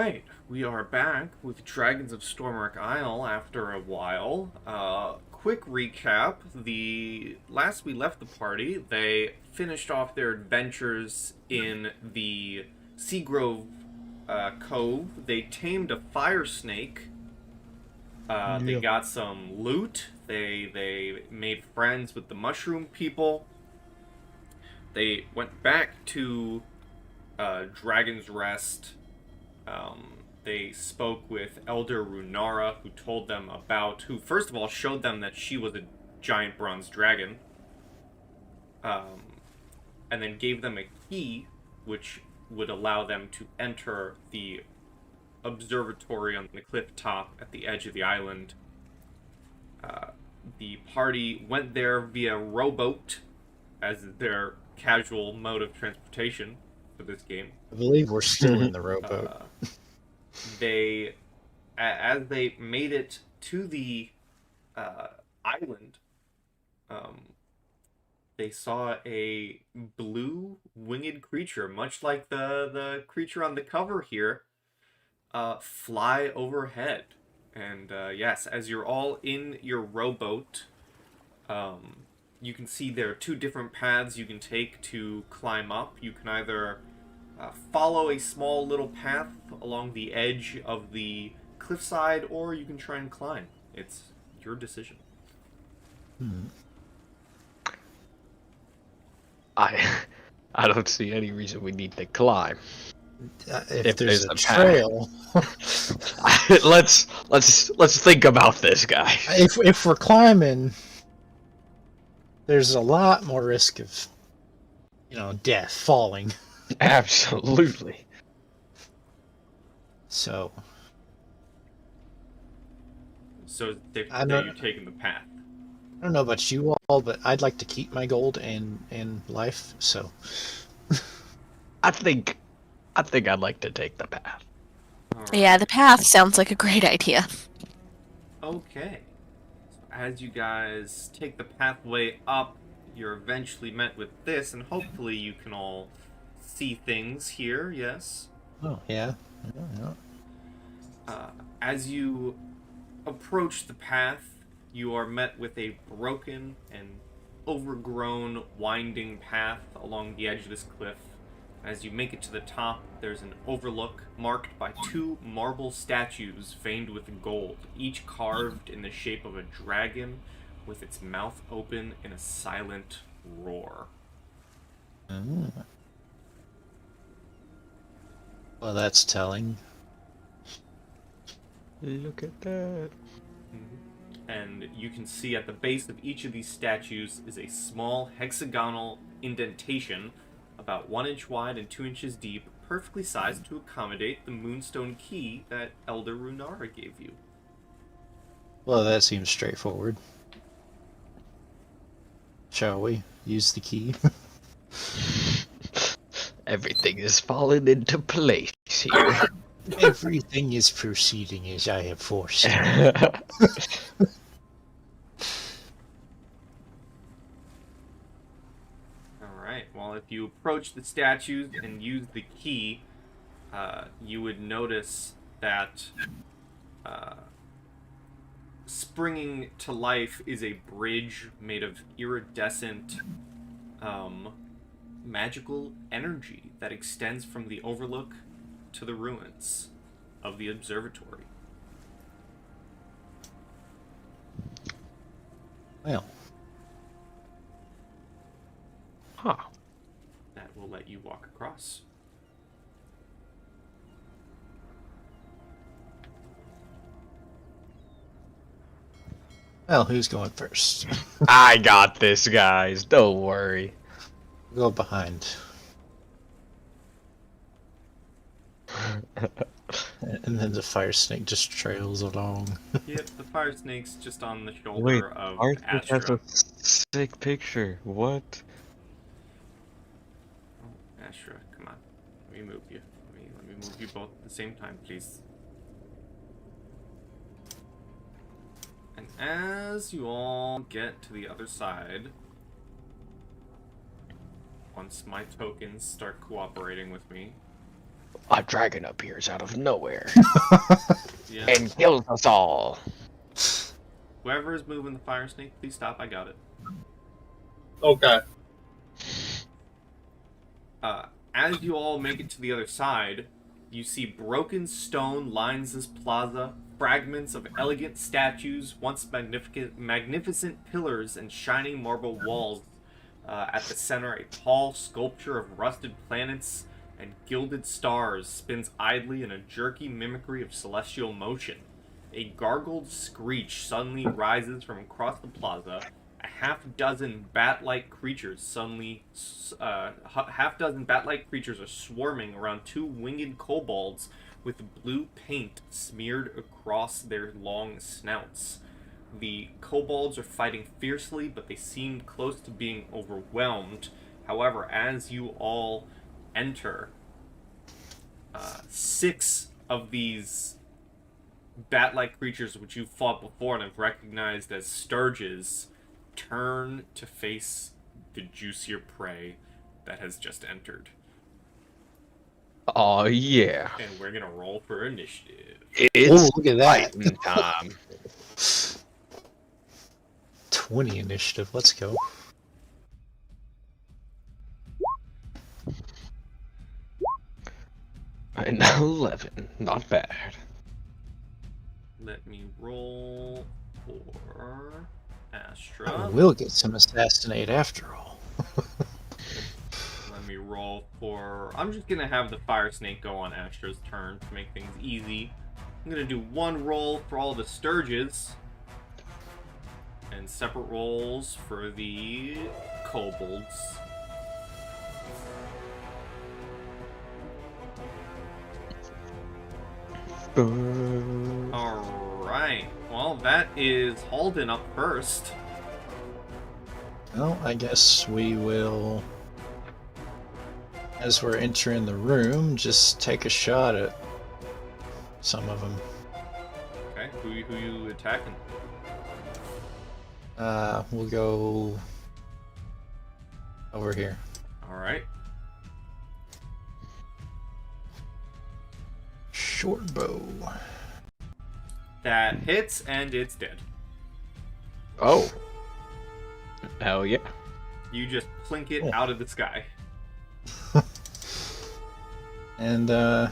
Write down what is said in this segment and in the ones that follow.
Alright, we are back with Dragons of Stormwreck Isle after a while. Quick recap. The last we left the party, they finished off their adventures in the Seagrove Cove. They tamed a fire snake. They got some loot. They made friends with the mushroom people. They went back to Dragon's Rest. They spoke with Elder Runnara, who told them who first of all showed them that she was a giant bronze dragon, and then gave them a key, which would allow them to enter the observatory on the cliff top at the edge of the island. The party went there via rowboat as their casual mode of transportation for this game. I believe we're still in the rowboat. As they made it to the island, they saw a blue winged creature, much like the creature on the cover here, fly overhead. And yes, as you're all in your rowboat, you can see there are two different paths you can take to climb up. You can either follow a small little path along the edge of the cliffside, or you can try and climb. It's your decision. I don't see any reason we need to climb. If there's a trail, let's think about this, guy. If we're climbing, there's a lot more risk of, death, falling. Absolutely. So you're taking the path. I don't know about you all, but I'd like to keep my gold and life. So I think I'd like to take the path. Right. Yeah, the path sounds like a great idea. Okay. So as you guys take the pathway up, you're eventually met with this, and hopefully you can all see things here, yes? Oh, yeah. As you approach the path, you are met with a broken and overgrown winding path along the edge of this cliff. As you make it to the top, there's an overlook marked by two marble statues veined with gold, each carved in the shape of a dragon with its mouth open in a silent roar. Well, that's telling. Look at that. And you can see at the base of each of these statues is a small hexagonal indentation about 1 inch wide and 2 inches deep, perfectly sized to accommodate the moonstone key that Elder Runnara gave you. Well, that seems straightforward. Shall we use the key? Everything is falling into place here. Everything is proceeding as I have foreseen. Alright, well, if you approach the statues and use the key, you would notice that springing to life is a bridge made of iridescent magical energy that extends from the overlook to the ruins of the observatory. Well. Huh. That will let you walk across. Well, who's going first? I got this, guys. Don't worry. Go behind. And then the fire snake just trails along. Yep, the fire snake's just on the shoulder Wait, of Arthur Astra. has a sick picture. What? Oh, Astra, come on. Let me move you. Let me move you both at the same time, please. And as you all get to the other side, once my tokens start cooperating with me, A dragon appears out of nowhere Yeah. and kills us all. Whoever is moving the fire snake, please stop. I got it. Okay. As you all make it to the other side, you see broken stone lines this plaza, fragments of elegant statues, once magnificent pillars and shining marble walls. At the center, a tall sculpture of rusted planets and gilded stars spins idly in a jerky mimicry of celestial motion. A gargled screech suddenly rises from across the plaza. A half-dozen bat-like creatures are swarming around two winged kobolds with blue paint smeared across their long snouts. The kobolds are fighting fiercely, but they seem close to being overwhelmed. However, as you all enter, 6 of these bat-like creatures which you fought before and have recognized as sturges turn to face the juicier prey that has just entered. Oh yeah. And we're gonna roll for initiative. It's look at that. fighting time. 20 initiative. Let's go. And 11. Not bad. Let me roll for I Astra. will get some assassinate after all. Let me roll for... I'm just gonna have the fire snake go on Astra's turn to make things easy. I'm gonna do one roll for all the sturges. And separate rolls for the kobolds. Alright. Well, that is Halden up first. Well, I guess we will, as we're entering the room, just take a shot at some of them. Okay, who you attacking? We'll go over here. Alright. Short bow. That hits, and it's dead. Oh. Hell yeah. You just plink it Oh. out of the sky. And I'll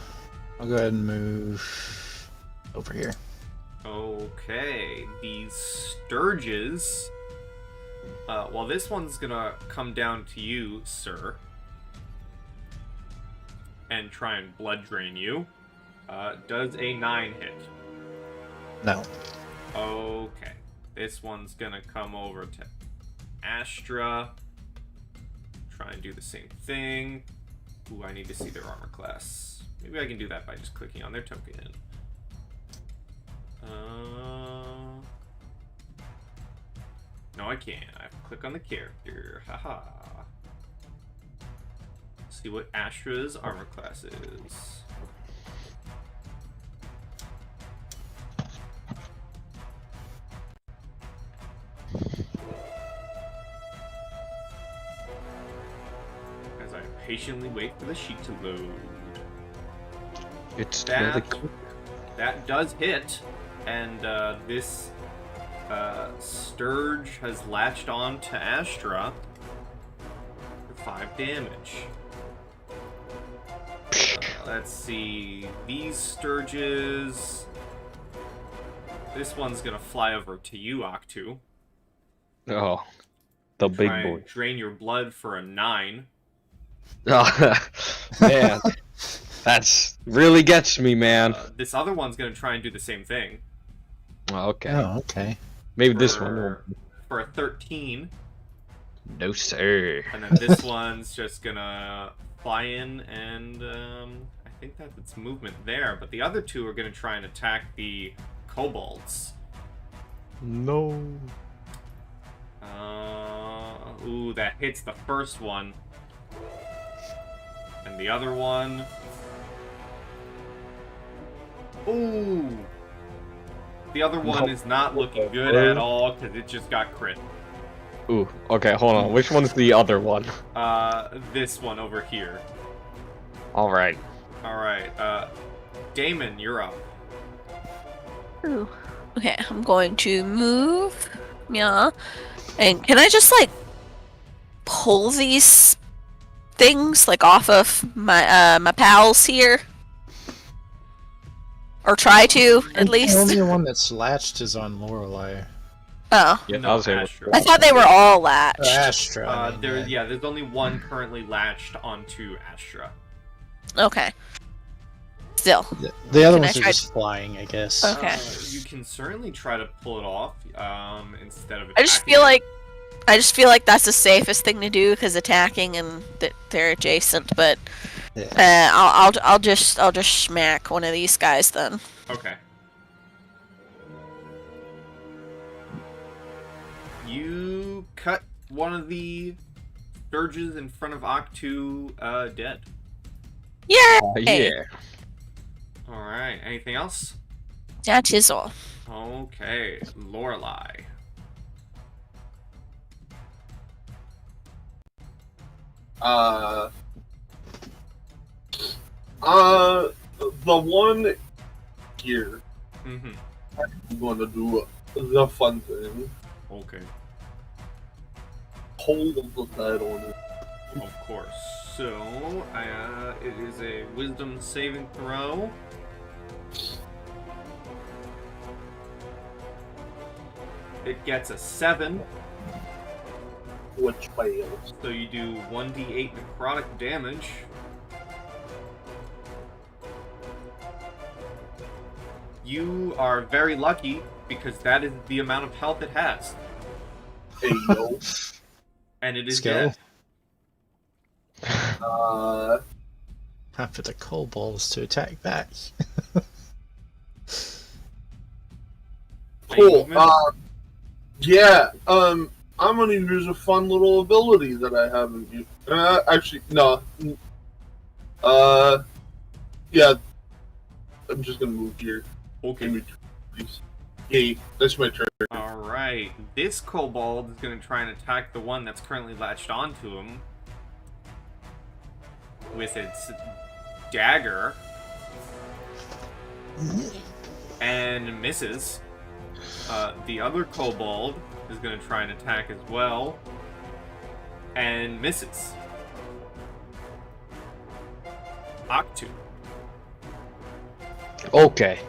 go ahead and move over here. Okay, these sturges. Well, this one's gonna come down to you, sir, and try and blood drain you. Does a 9 hit? No. Okay, this one's gonna come over to Astra. Try and do the same thing. Ooh, I need to see their armor class. Maybe I can do that by just clicking on their token. No, I can't. I have to click on the character. Haha. See what Astra's armor class is. As I patiently wait for the sheet to load. It's That- really cool. That does hit, and this Sturge has latched on to Astra for 5 damage. Let's see. These Sturges. This one's gonna fly over to you, Octu. Oh. The big Try and boy. drain your blood for a 9. Oh, man. That's really gets me, man. This other one's gonna try and do the same thing. Oh, okay. Oh, okay. Maybe this one will. For a 13. No, sir. And then this one's just gonna fly in, and I think that's its movement there. But the other two are gonna try and attack the kobolds. No. Ooh, that hits the first one. And the other one... Ooh! The other one is not looking good at all, because it just got crit. Ooh, okay, hold on. Which one's the other one? This one over here. Alright. Alright, Damon, you're up. Ooh. Okay, I'm going to move. Yeah. And can I just, like, pull these things, like, off of my, my pals here? Or try to, at The least? only one that's latched is on Lorelei. Oh. Yeah, No, I was able Astra. I thought they were all latched. Astra. I mean, There's only one currently latched onto Astra. Okay. Still. the other Can I ones are try just flying, I guess. Okay. You can certainly try to pull it off, instead of I just attacking feel it. like that's the safest thing to do because attacking and they're adjacent. But Yeah. I'll just smack one of these guys then. Okay. You cut one of the surges in front of Octu, dead. Yeah. Yeah. Alright, anything else? That is all. Okay, Lorelei. The one here, Mm-hmm. I'm gonna do the fun thing. Okay. Hold the head on it. Of course. So, it is a wisdom saving throw. It gets a 7, Which fails. so you do 1d8 necrotic damage. You are very lucky because that is the amount of health it has, Hey, yo. and it is Skill. dead. Time for the kobolds to attack back. Cool. Movement? Yeah. I'm gonna use a fun little ability that I haven't used. Actually, no. Yeah. I'm just gonna move here. Okay. Give me two, please. Hey, that's my turn. Alright, this kobold is going to try and attack the one that's currently latched onto him with its dagger and misses. The other kobold is going to try and attack as well and misses. Octu. Okay.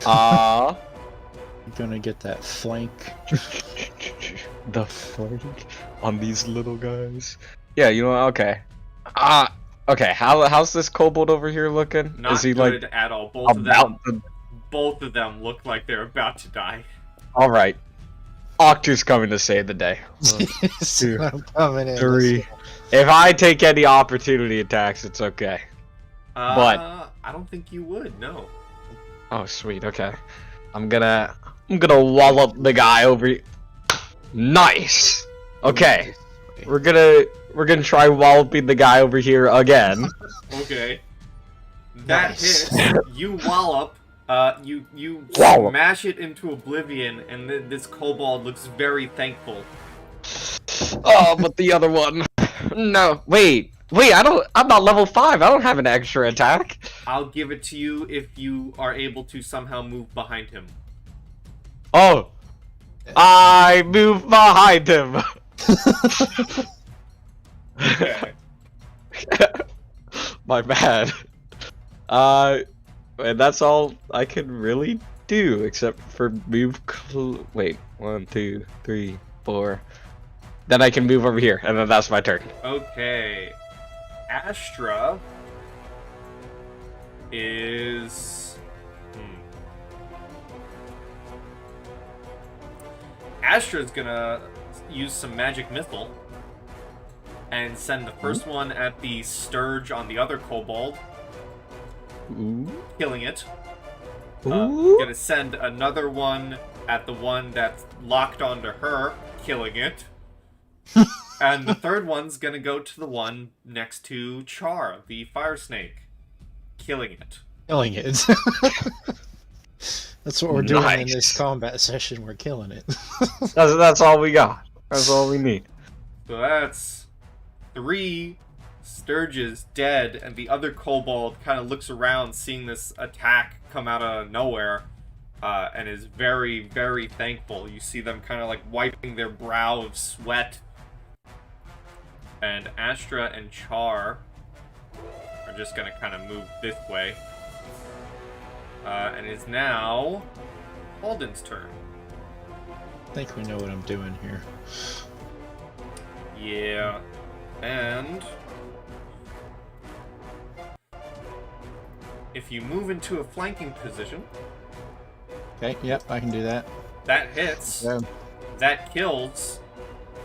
You're gonna get that flank. The flank on these little guys. Yeah, you know, okay. Okay, how's this kobold over here looking? Not Is he good like at all. Both about to... both of them look like they're about to die. Alright. Octu's coming to save the day. So I'm coming in. 3. If I take any opportunity attacks, it's okay. But- I don't think you would, no. Oh, sweet, okay. I'm gonna wallop the guy over here. Nice! Okay. We're gonna try walloping the guy over here again. Okay. That Nice. hits. You wallop. You Wallop. smash it into oblivion, and this kobold looks very thankful. Oh, but the other one. No, wait, I'm not level 5. I don't have an extra attack. I'll give it to you if you are able to somehow move behind him. Oh. I move behind him. Okay. My bad. And that's all I can really do, except for move wait, 1, 2, 3, 4. Then I can move over here, and then that's my turn. Okay. Astra is... Astra's gonna use some magic missile and send the first one at the Sturge on the other kobold, Ooh. killing it. Ooh. Gonna send another one at the one that's locked onto her, killing it. And the third one's gonna go to the one next to Char, the fire snake, killing it. Killing it. That's what we're doing in Nice. this combat session. We're killing it. That's all we got. That's all we need. So that's 3 Sturgis dead, and the other kobold kind of looks around, seeing this attack come out of nowhere, and is very, very thankful. You see them kind of like wiping their brow of sweat. And Astra and Char are just gonna kind of move this way. And it's now Alden's turn. I think we know what I'm doing here. Yeah. And if you move into a flanking position, Okay, yep, I can do that. that hits, Yeah. that kills,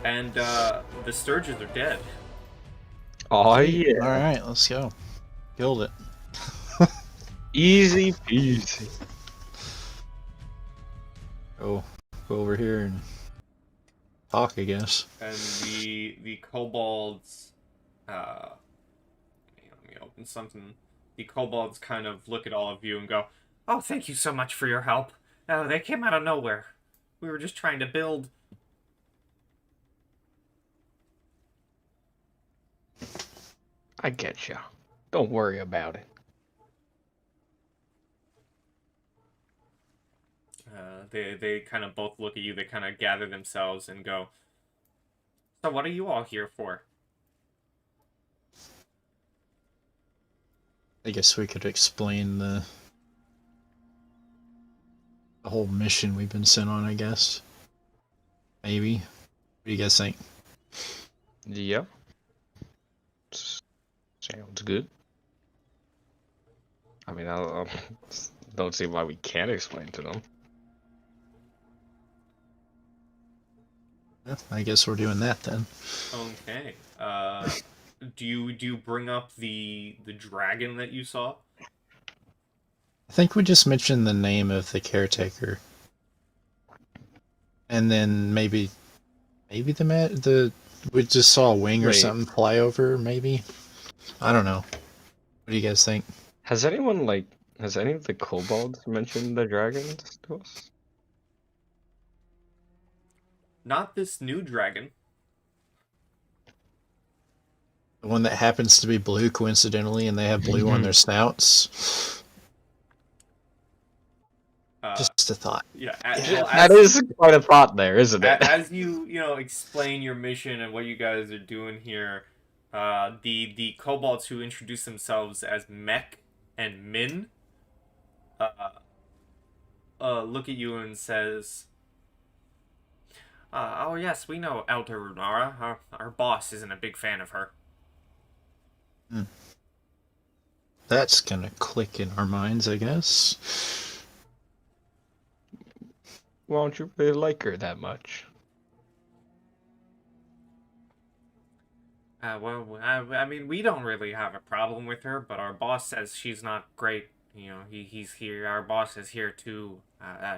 and the Sturges are dead. Oh yeah. Alright, let's go. Killed it. Easy peasy. Go over here and talk, I guess. And the kobolds, let me open something. The kobolds kind of look at all of you and go, "Oh, thank you so much for your help. They came out of nowhere. We were just trying to build." I get ya. Don't worry about it. They kind of both look at you. They kind of gather themselves and go, "So what are you all here for?" I guess we could explain the whole mission we've been sent on, I guess. Maybe. What do you guys think? Yep. Sounds good. I mean, I don't see why we can't explain to them. Yeah, I guess we're doing that then. Okay. Do you bring up the dragon that you saw? I think we just mentioned the name of the and then maybe we just saw a wing or Wait. something fly over. Maybe, I don't know. What do you guys think? Has any of the kobolds mentioned the dragons to us? Not this new dragon. The one that happens to be blue, coincidentally, and they have blue on their snouts. Just a thought. Yeah. That is quite a thought there, isn't it? As you explain your mission and what you guys are doing here, the kobolds who introduce themselves as Mech and Min look at you and says, "Oh yes, we know Elder Runnara. Our boss isn't a big fan of her." That's gonna click in our minds, I guess. Why don't you really like her that much? Well, I mean, we don't really have a problem with her, but our boss says she's not great. You know, he's here. Our boss is here to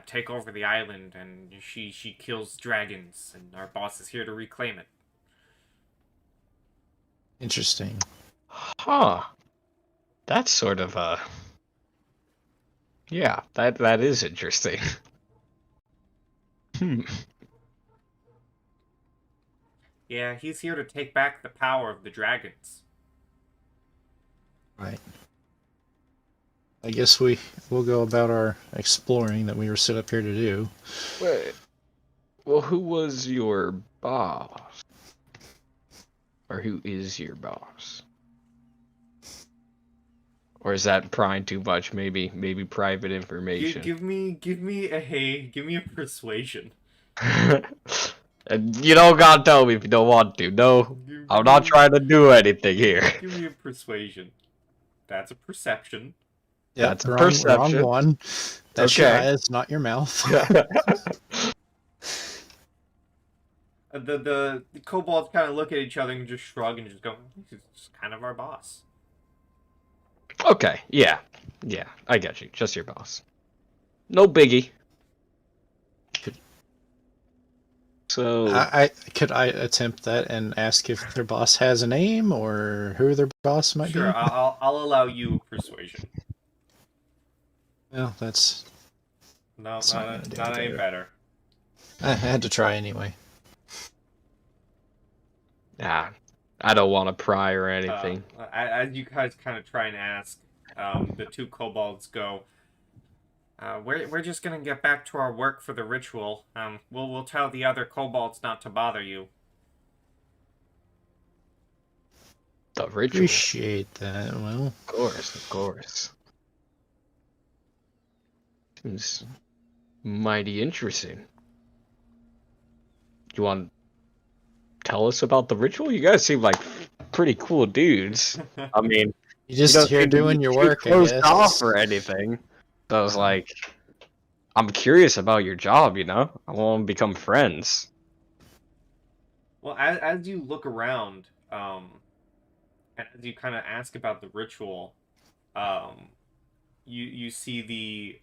take over the island, and she kills dragons, and our boss is here to reclaim it. Interesting. Huh. That's sort of yeah, that is interesting. Yeah, he's here to take back the power of the dragons. Right. I guess we'll go about our exploring that we were set up here to do. Wait. Well, who was your boss? Or who is your boss? Or is that prying too much? Maybe private information. Give me a persuasion. And you don't gotta tell me if you don't want to. No, I'm not trying to do anything here. Give me a persuasion. That's a perception. Yeah, That's a wrong perception. one. That's your Okay. eyes, not your mouth. The kobolds kind of look at each other and just shrug and just go, "He's just kind of our boss." Okay, yeah, I get you. Just your boss. No biggie. So Could I attempt that and ask if their boss has a name or who their boss might Sure, be? I'll allow you persuasion. Well, that's No, That's not gonna do not any any better. I had to try anyway. I I don't want to pry or anything. As you guys kind of try and ask, the two kobolds go, we're just gonna get back to our work for the ritual. We'll tell the other kobolds not to bother you. The ritual. Appreciate that. Well, Of course, of course. Seems mighty interesting. You want to tell us about the ritual? You guys seem like pretty cool dudes. I mean, you just don't here seem to doing be your too work, I closed guess. off or anything. So I was like, I'm curious about your job, you know? I want to become friends. Well, as you look around, and as you kind of ask about the ritual, you see the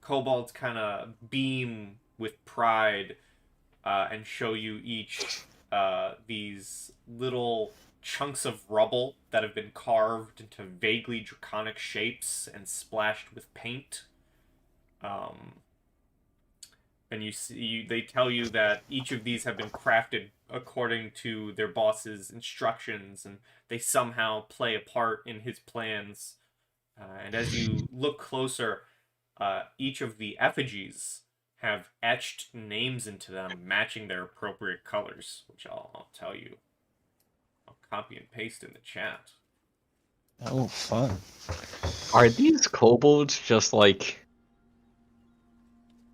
kobolds kind of beam with pride, and show you each these little chunks of rubble that have been carved into vaguely draconic shapes and splashed with paint. And they tell you that each of these have been crafted according to their boss's instructions, and they somehow play a part in his plans. And as you look closer, each of the effigies have etched names into them matching their appropriate colors, which I'll tell you. I'll copy and paste in the chat. Oh, fun. Are these kobolds just like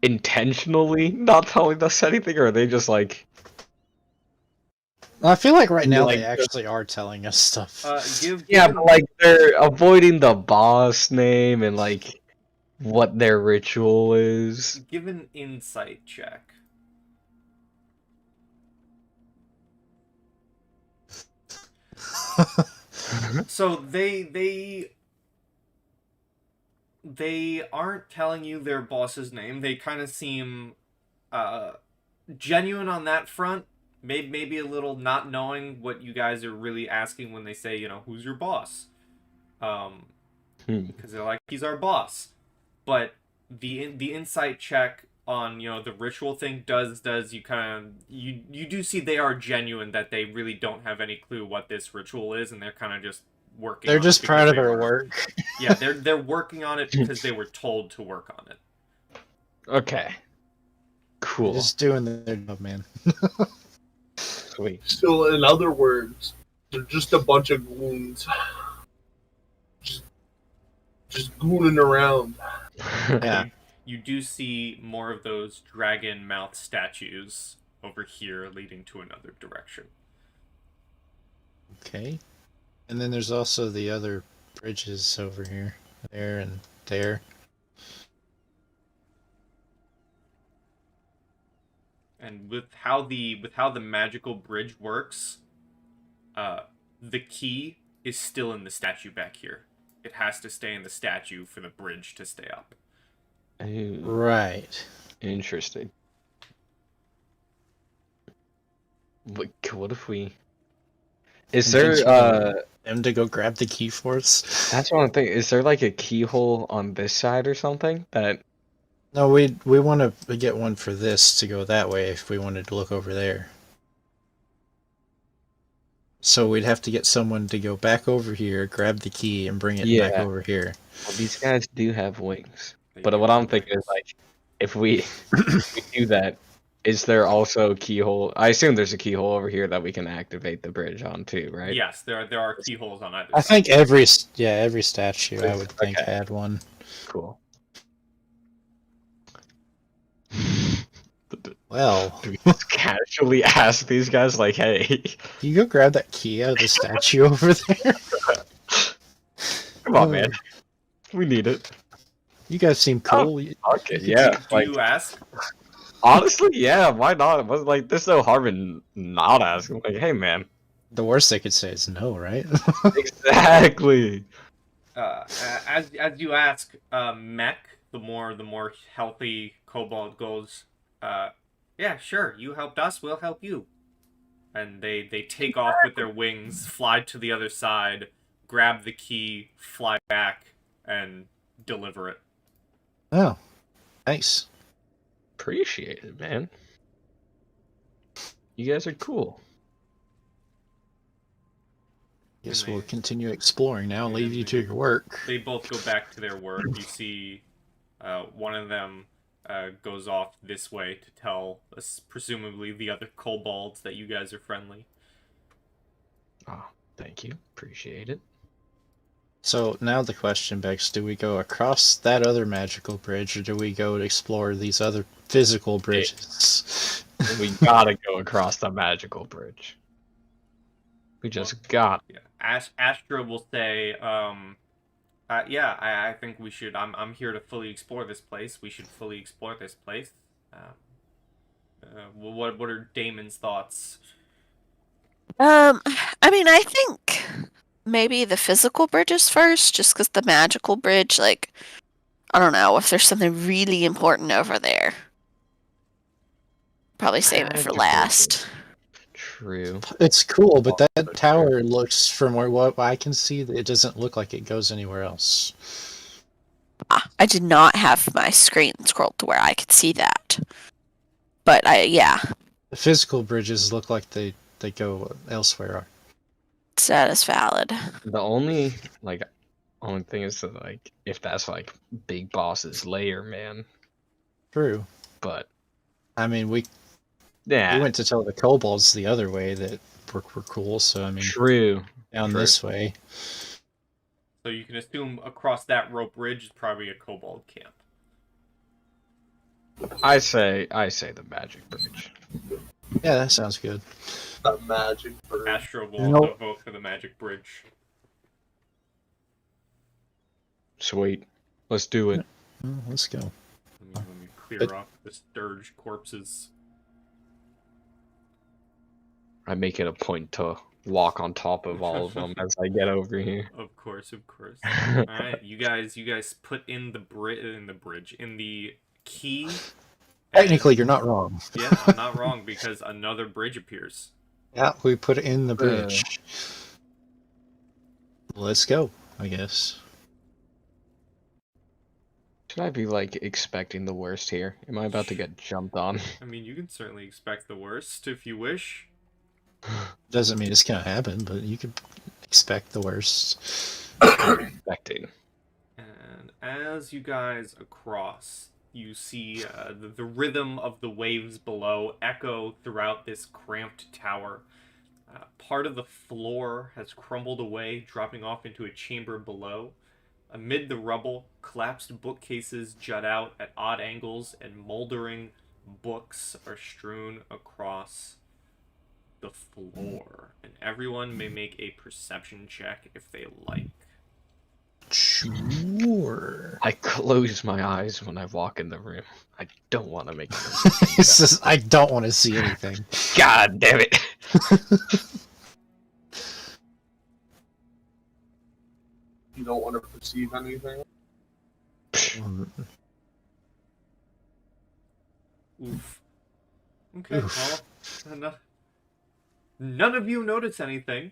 intentionally not telling us anything, or are they just like... I feel like right now Like they actually are telling us stuff. Yeah, but like they're avoiding the boss name and like what their ritual is. Give an insight check. So they aren't telling you their boss's name. They kind of seem genuine on that front. Maybe a little not knowing what you guys are really asking when they say, who's your boss? Because they're like, he's our boss. But the insight check on the ritual thing does you kind of you do see they are genuine, that they really don't have any clue what this ritual is, and they're kind of just working. They're on just it proud of because their work. Yeah, they're working on it because they were told to work on it. Okay. Cool. They're just doing their job, man. Sweet. So, in other words, they're just a bunch of goons. Just gooning around. Yeah. You do see more of those dragon mouth statues over here leading to another direction. Okay. And then there's also the other bridges over here. There and there. And with how the magical bridge works, the key is still in the statue back here. It has to stay in the statue for the bridge to stay up. Right. Interesting. What if we... Is there them to go grab the key for us? That's what I'm thinking. Is there like a keyhole on this side or something that... No, we want to get one for this to go that way if we wanted to look over there. So we'd have to get someone to go back over here, grab the key, and bring it back over here. Well, these guys do have wings. They But do what have I'm thinking is, wings. like, if we do that, is there also a keyhole? I assume there's a keyhole over here that we can activate the bridge on too, right? Yes, there are keyholes on either I side. think every statue I would think Okay. had one. Cool. Well, Do we just casually ask these guys, like, hey, you go grab that key out of the statue over there. come on, man. We need it. You guys seem cool. Okay, yeah. Do Like, you ask? honestly, yeah, why not? But, like, there's no harm in not asking. Like, hey, man. The worst they could say is no, right? Exactly. As you ask, Mech, the more healthy kobold goes, yeah, sure, you helped us, we'll help you. And they take off with their wings, fly to the other side, grab the key, fly back, and deliver it. Oh, nice. Appreciate it, man. You guys are cool. Guess And we'll they- continue exploring now and and leave you they- to your work. They both go back to their work. You see, one of them goes off this way to tell, presumably, the other kobolds that you guys are friendly. Oh, thank you. Appreciate it. So now the question begs, do we go across that other magical bridge or do we go to explore these other physical bridges? We gotta go across the magical bridge. We just got. Yeah, Astra will say, yeah, I think we should. I'm here to fully explore this place. We should fully explore this place. What are Damon's thoughts? I mean, I think maybe the physical bridges first, just because the magical bridge, like, I don't know if there's something really important over there. Probably save it for Magical last. True. It's cool, but that tower looks, from what I can see, it doesn't look like it goes anywhere else. I did not have my screen scrolled to where I could see that. But yeah, The physical bridges look like they go elsewhere. that is valid. The only thing is that if that's Big Boss's lair, man. True. But I mean, we yeah, went to tell the kobolds the other way that we're cool, so I mean, true. down True. this way. So you can assume across that rope bridge is probably a kobold camp. I say the magic bridge. Yeah, that sounds good. That magic bird. Astra will Nope. vote for the magic bridge. Sweet. Let's do it. Well, let's go. Let me clear But- off the Sturge corpses. I make it a point to walk on top of all of them as I get over here. Of course, of course. All right, you guys put in the key. Technically, you're not wrong. Yeah, I'm not wrong because another bridge appears. Yeah, we put it in the bridge. Let's go, I guess. Should I be expecting the worst here? Am I about to get jumped on? I mean, you can certainly expect the worst if you wish. Doesn't mean it's gonna happen, but you could expect the worst. Expecting. And as you guys cross, you see the rhythm of the waves below echo throughout this cramped tower. Part of the floor has crumbled away, dropping off into a chamber below. Amid the rubble, collapsed bookcases jut out at odd angles, and moldering books are strewn across the floor. And everyone may make a perception check if they like. Sure. I close my eyes when I walk in the room. I don't want to make it. This is, I don't want to see anything. God damn it! You don't want to perceive anything. Oof. Okay, Oof. well, none of you notice anything.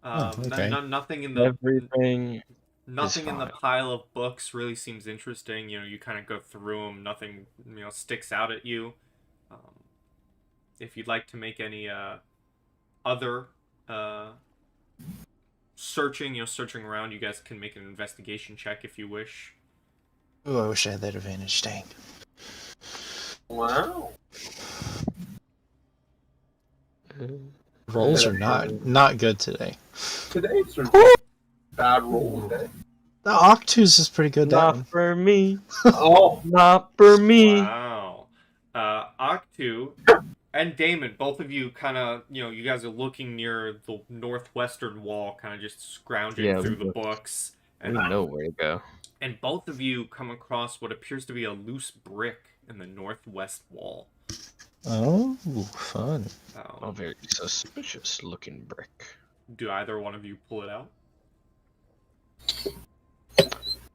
okay. Nothing in the Everything. nothing in the fine. pile of books really seems interesting. You know, you kind of go through them. Nothing, sticks out at you. If you'd like to make any other searching, searching around, you guys can make an investigation check if you wish. Ooh, I wish I had that advantage. Dang. Wow. Rolls are not good today. Today's a bad roll day. The Octus is pretty good. That Not one. for me. Oh, Not for me. Wow. Octu and Damon, both of you kind of, you guys are looking near the northwestern wall, kind of just scrounging Yeah, through we the books. I don't know where to go. And both of you come across what appears to be a loose brick in the northwest wall. Oh, fun. A very suspicious looking brick. Do either one of you pull it out?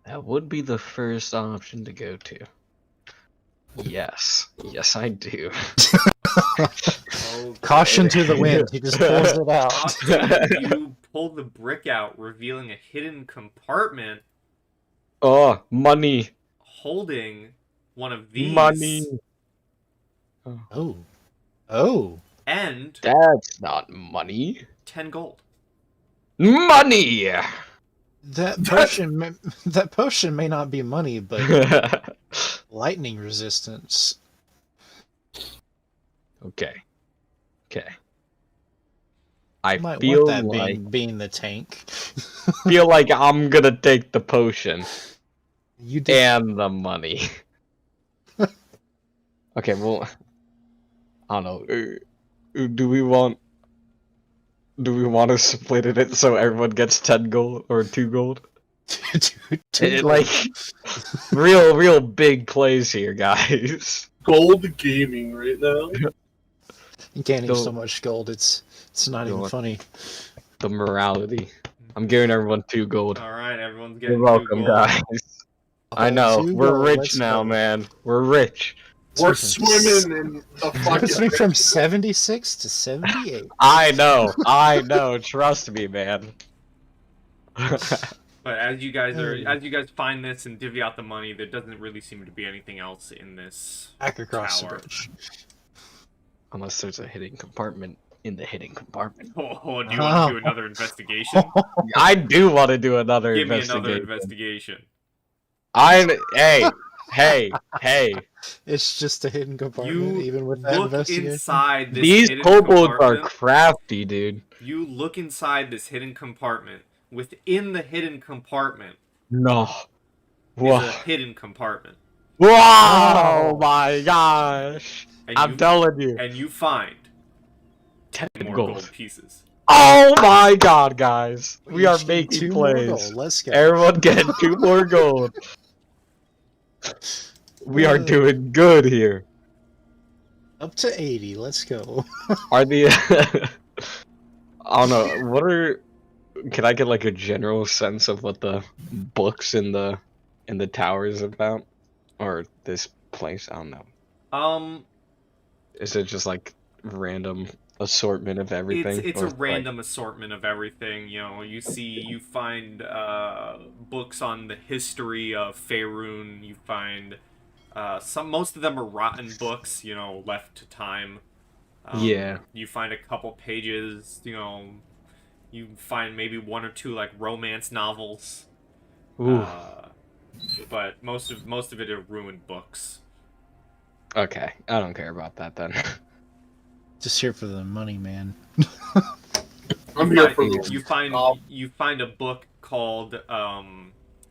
That would be the first option to go to. Yes. Yes, I do. Caution to the wind. He just pulls it out. Octu, you pull the brick out, revealing a hidden compartment Oh, money. holding one of these. Money. Oh. And That's not money. 10 gold. Money! That potion may not be money, but lightning resistance. Okay. Okay. I You might feel want that like being the tank. I'm gonna take the potion You did. and the money. Okay, well, I don't know. Do we want to split it so everyone gets 10 gold or 2 gold? Dude, Like real big plays here, guys. Gold gaming right now. you can't eat Don't- so much gold. It's not even Don't- funny. The morality. I'm giving everyone 2 gold. All right, everyone's getting You're welcome, 2 gold. guys. I know, 2 we're gold, rich let's now, go. man. We're rich. We're swimming in a Puts me fucking. from 76 to 78. I know. Trust me, man. But as you guys find this and divvy out the money, there doesn't really seem to be anything else in this Back across tower. the bridge. Unless there's a hidden compartment in the hidden compartment. Oh, do you want to do another investigation? I do want to do another Give me investigation. another investigation. Hey. It's just a hidden compartment, You even with that look investigation. inside this These hidden kobolds are compartment. crafty, dude. You look inside this hidden compartment. Within the hidden compartment No. is a Whoa. hidden compartment. Whoa, my gosh. And I'm telling you. And you find 10 more gold. gold pieces. Oh my god, guys. We are Each need making 2 more plays. gold. Let's go. Everyone get 2 more gold. We are doing good here. Up to 80. Let's go. Are the I don't know, can I get like a general sense of what the books in the tower is about? Or this place? I don't know. Is it just like random assortment of everything? It's or a random assortment of everything. You know, you find books on the history of Faerun. You find most of them are rotten books. You know, left to time. Yeah. You find a couple pages. You know, you find maybe 1 or 2 like romance novels. Ooh. But most of it are ruined books. Okay, I don't care about that then. Just here for the money, man. I'm here for the. You find a book called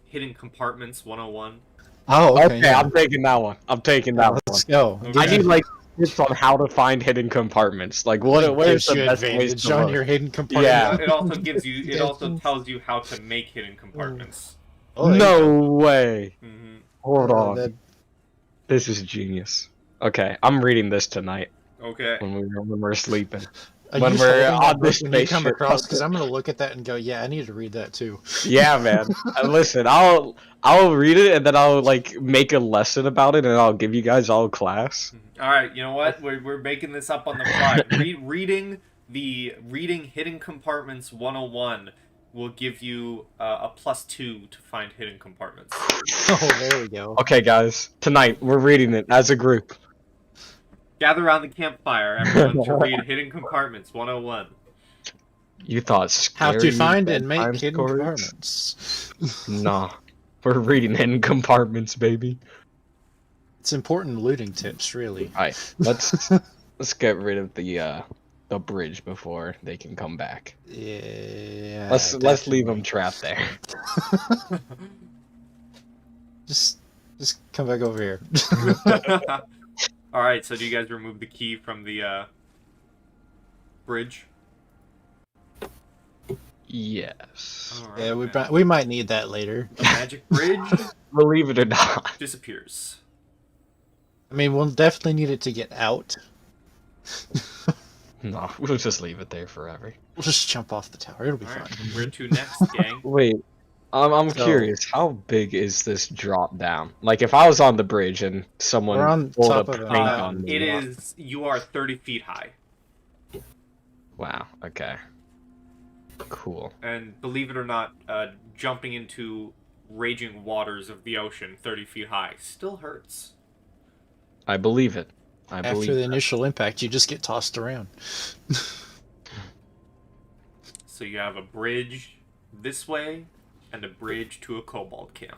Hidden Compartments 101. Oh, okay. Okay, I'm taking that one. Let's go. Okay. I need like tips on how to find hidden compartments. Like what? Where's gives the you best place advantage to on look? your hidden compartment. Yeah. It also gives you. It also tells you how to make hidden compartments. Oh, there you No way. Hmm Hold go. on. That- This is genius. Okay, I'm reading this tonight Okay. when we're sleeping. Are When you we're holding that on book this when you come spaceship. across, because I'm gonna look at that and go, yeah, I need to read that too. Yeah, man. Listen, I'll read it and then I'll like make a lesson about it and I'll give you guys all class. All right. You know what? We're making this up on the fly. Reading Hidden Compartments 101 will give you a +2 to find hidden compartments. Oh, there we go. Okay, guys. Tonight we're reading it as a group. Gather around the campfire, everyone, to read Hidden Compartments 101. You thought How to scary find and make bedtime hidden stories? compartments. Nah, we're reading hidden compartments, baby. It's important looting tips, really. Alright, let's get rid of the bridge before they can come back. Yeah. Let's leave them definitely. trapped there. Just come back over here. All right. So do you guys remove the key from the bridge? Yes. All right, Yeah, man. we might need that later. The magic bridge Believe it or not. disappears. I mean, we'll definitely need it to get out. No, we'll just leave it there forever. We'll just jump off the tower. It'll be All right. fine. Where to next, gang? Wait, I'm So- curious. How big is this drop down? Like, if I was on the bridge and someone We're on pulled top a of a plank mountain. on me. It is. You are 30 feet high, Wow. Okay. Cool. and believe it or not, jumping into raging waters of the ocean 30 feet high still hurts. I believe it. I believe After the it. initial impact, you just get tossed around. So you have a bridge this way and a bridge to a kobold camp.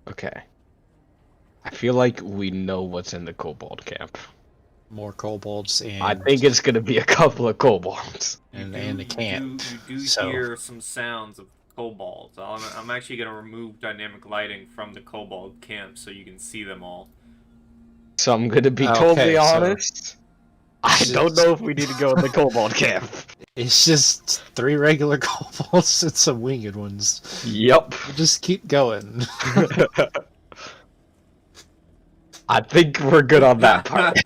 Okay. I feel like we know what's in the kobold camp. More kobolds and I think it's gonna be a couple of kobolds. and a camp. You do so hear some sounds of kobolds. I'm actually going to remove dynamic lighting from the kobold camp so you can see them all. So I'm gonna be Okay, totally so- honest. I don't know if we need to go in the kobold camp. it's just 3 regular kobolds and some winged ones. Yep. Just keep going. I think we're good on that part.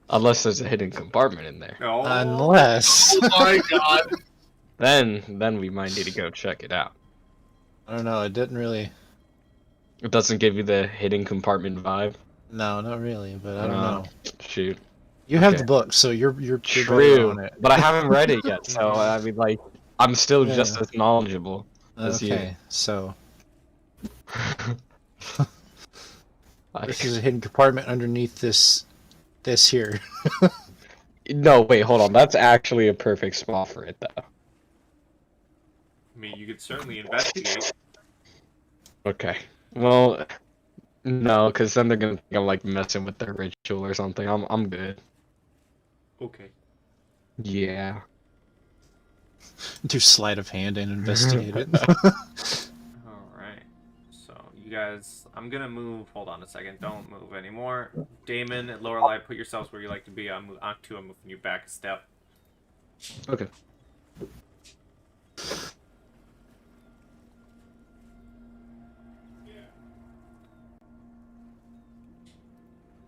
Unless there's a hidden compartment in there. Oh. Unless Oh my god. Then we might need to go check it out. I don't know. It didn't really. It doesn't give you the hidden compartment vibe. No, not really. But I don't know. Shoot. You have Okay. the book, so you're better True, on it. but I haven't read it yet, so I mean, like, I'm still just Yeah. as knowledgeable as Okay, so you. this is a hidden compartment underneath this here. No, wait, hold on. That's actually a perfect spot for it, though. I mean, you could certainly investigate. Okay. Well, no, because then they're gonna think I'm like messing with their ritual or something. I'm good. Okay. Yeah. Do sleight of hand and investigate it. Alright. So, you guys, I'm gonna move. Hold on a second. Don't move anymore. Damon and Lorelei, put yourselves where you like to be. I'm moving you back a step. Okay.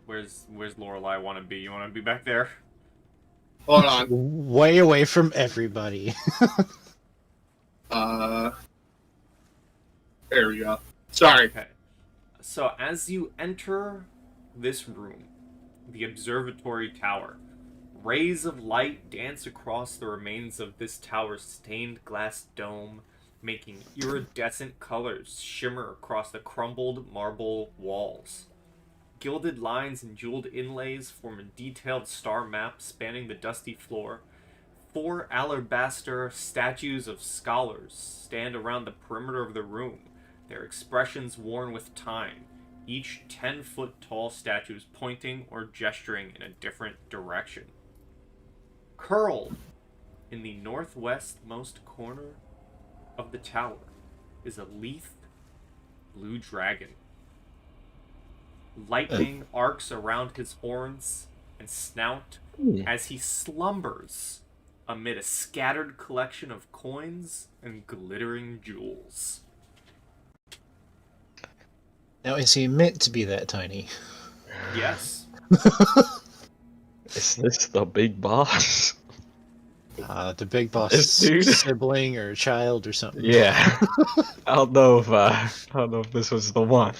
Where's Lorelei want to be? You want to be back there? Hold on. Way away from everybody. There we go. Sorry. Okay. So as you enter this room, the observatory tower, rays of light dance across the remains of this tower's stained glass dome, making iridescent colors shimmer across the crumbled marble walls. Gilded lines and jeweled inlays form a detailed star map spanning the dusty floor. 4 alabaster statues of scholars stand around the perimeter of the room, their expressions worn with time, each 10-foot tall statues pointing or gesturing in a different direction. Curled in the northwestmost corner of the tower is a lithe blue dragon. Lightning arcs around his horns and snout as he slumbers amid a scattered collection of coins and glittering jewels. Now, is he meant to be that tiny? Yes. Is this the big boss? The big boss This dude? sibling or child or something. Yeah. I don't know if this was the one.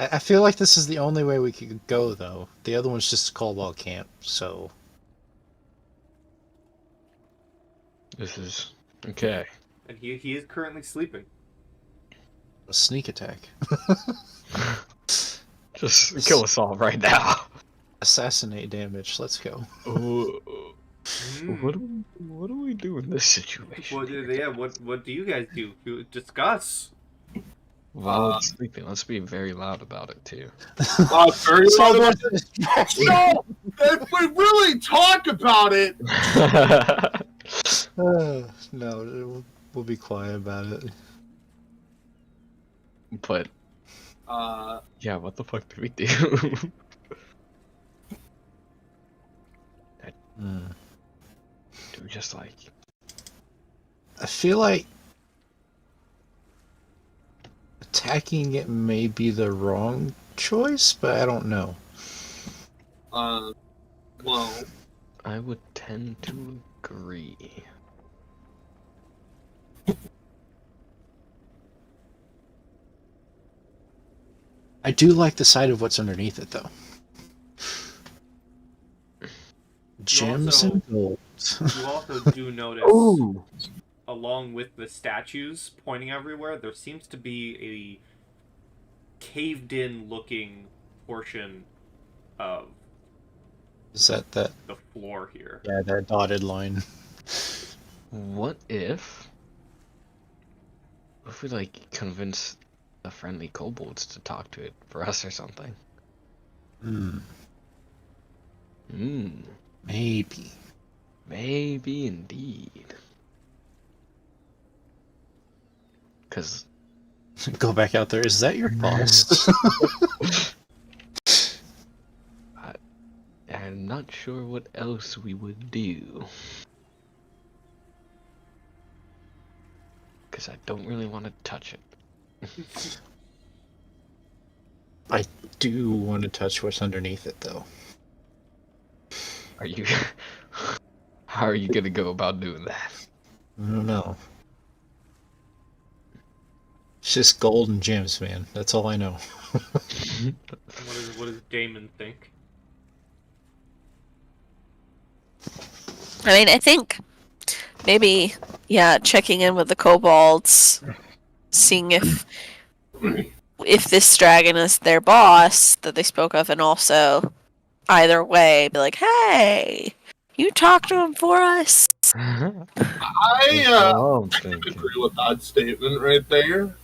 I feel like this is the only way we could go, though. The other one's just a cobalt camp, so This is okay. And he is currently sleeping. a sneak attack. Just kill us all right now. Assassinate damage. Let's go. What do we do in this situation? What do you guys do? Discuss. While it's sleeping, let's be very loud about it too. Very loud about it. No! If we really talk about it, No, we'll be quiet about it. But yeah, what the fuck do we do? Do we just like I feel like attacking it may be the wrong choice, but I don't know. well, I would tend to agree. I do like the sight of what's underneath it, though. Gems also- and gold. You also do notice, along with the statues pointing everywhere, there seems to be a caved-in looking portion of Is that the floor here. yeah, that dotted line? What if we like convince the friendly kobolds to talk to it for us or something? Hmm. Hmm. Maybe. Maybe indeed. Cause Go back out there. Is that your boss? I'm not sure what else we would do. Cause I don't really want to touch it. I do want to touch what's underneath it, though. Are you? How are you gonna go about doing that? I don't know. It's just gold and gems, man. That's all I know. What does Damon think? I mean, I think maybe, yeah, checking in with the kobolds, seeing if this dragon is their boss that they spoke of, and also either way, be like, hey, you talk to him for us. I can agree with that statement right there.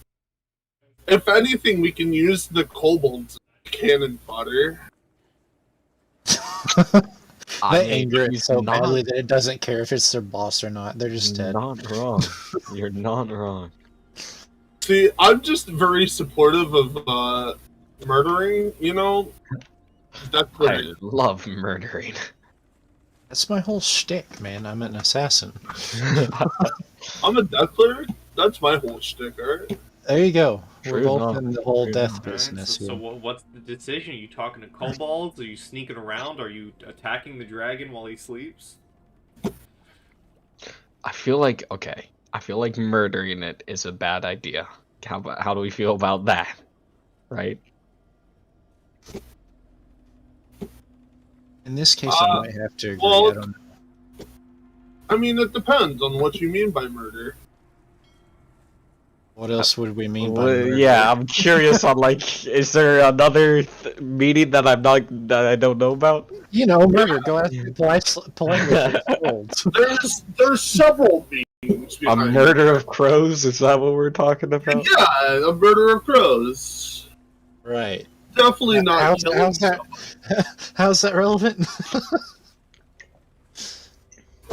If anything, we can use the kobolds as cannon fodder. They anger it so badly that it doesn't care if it's their boss or not. They're just dead. Not wrong. You're not wrong. See, I'm just very supportive of murdering, you know? That's what I love murdering. That's my whole shtick, man. I'm an assassin. I'm a death cleric. That's my whole shtick, alright? There you go. We're True both enough. in the whole True death enough. business So here. what's the decision? Are you talking to kobolds? Are you sneaking around? Are you attacking the dragon while he sleeps? I feel like murdering it is a bad idea. How do we feel about that? Right? In this case, I might have to agree. well, I don't know. I mean, it depends on what you mean by murder. What else would we mean by Well, murder? yeah, I'm curious on like, is there another meaning that I don't know about? You know, murder. Go ask politely. There's several meanings A behind it. murder of crows? Is that what we're talking about? Yeah, a murder of crows. Right. Definitely not How's killing that? How's that relevant?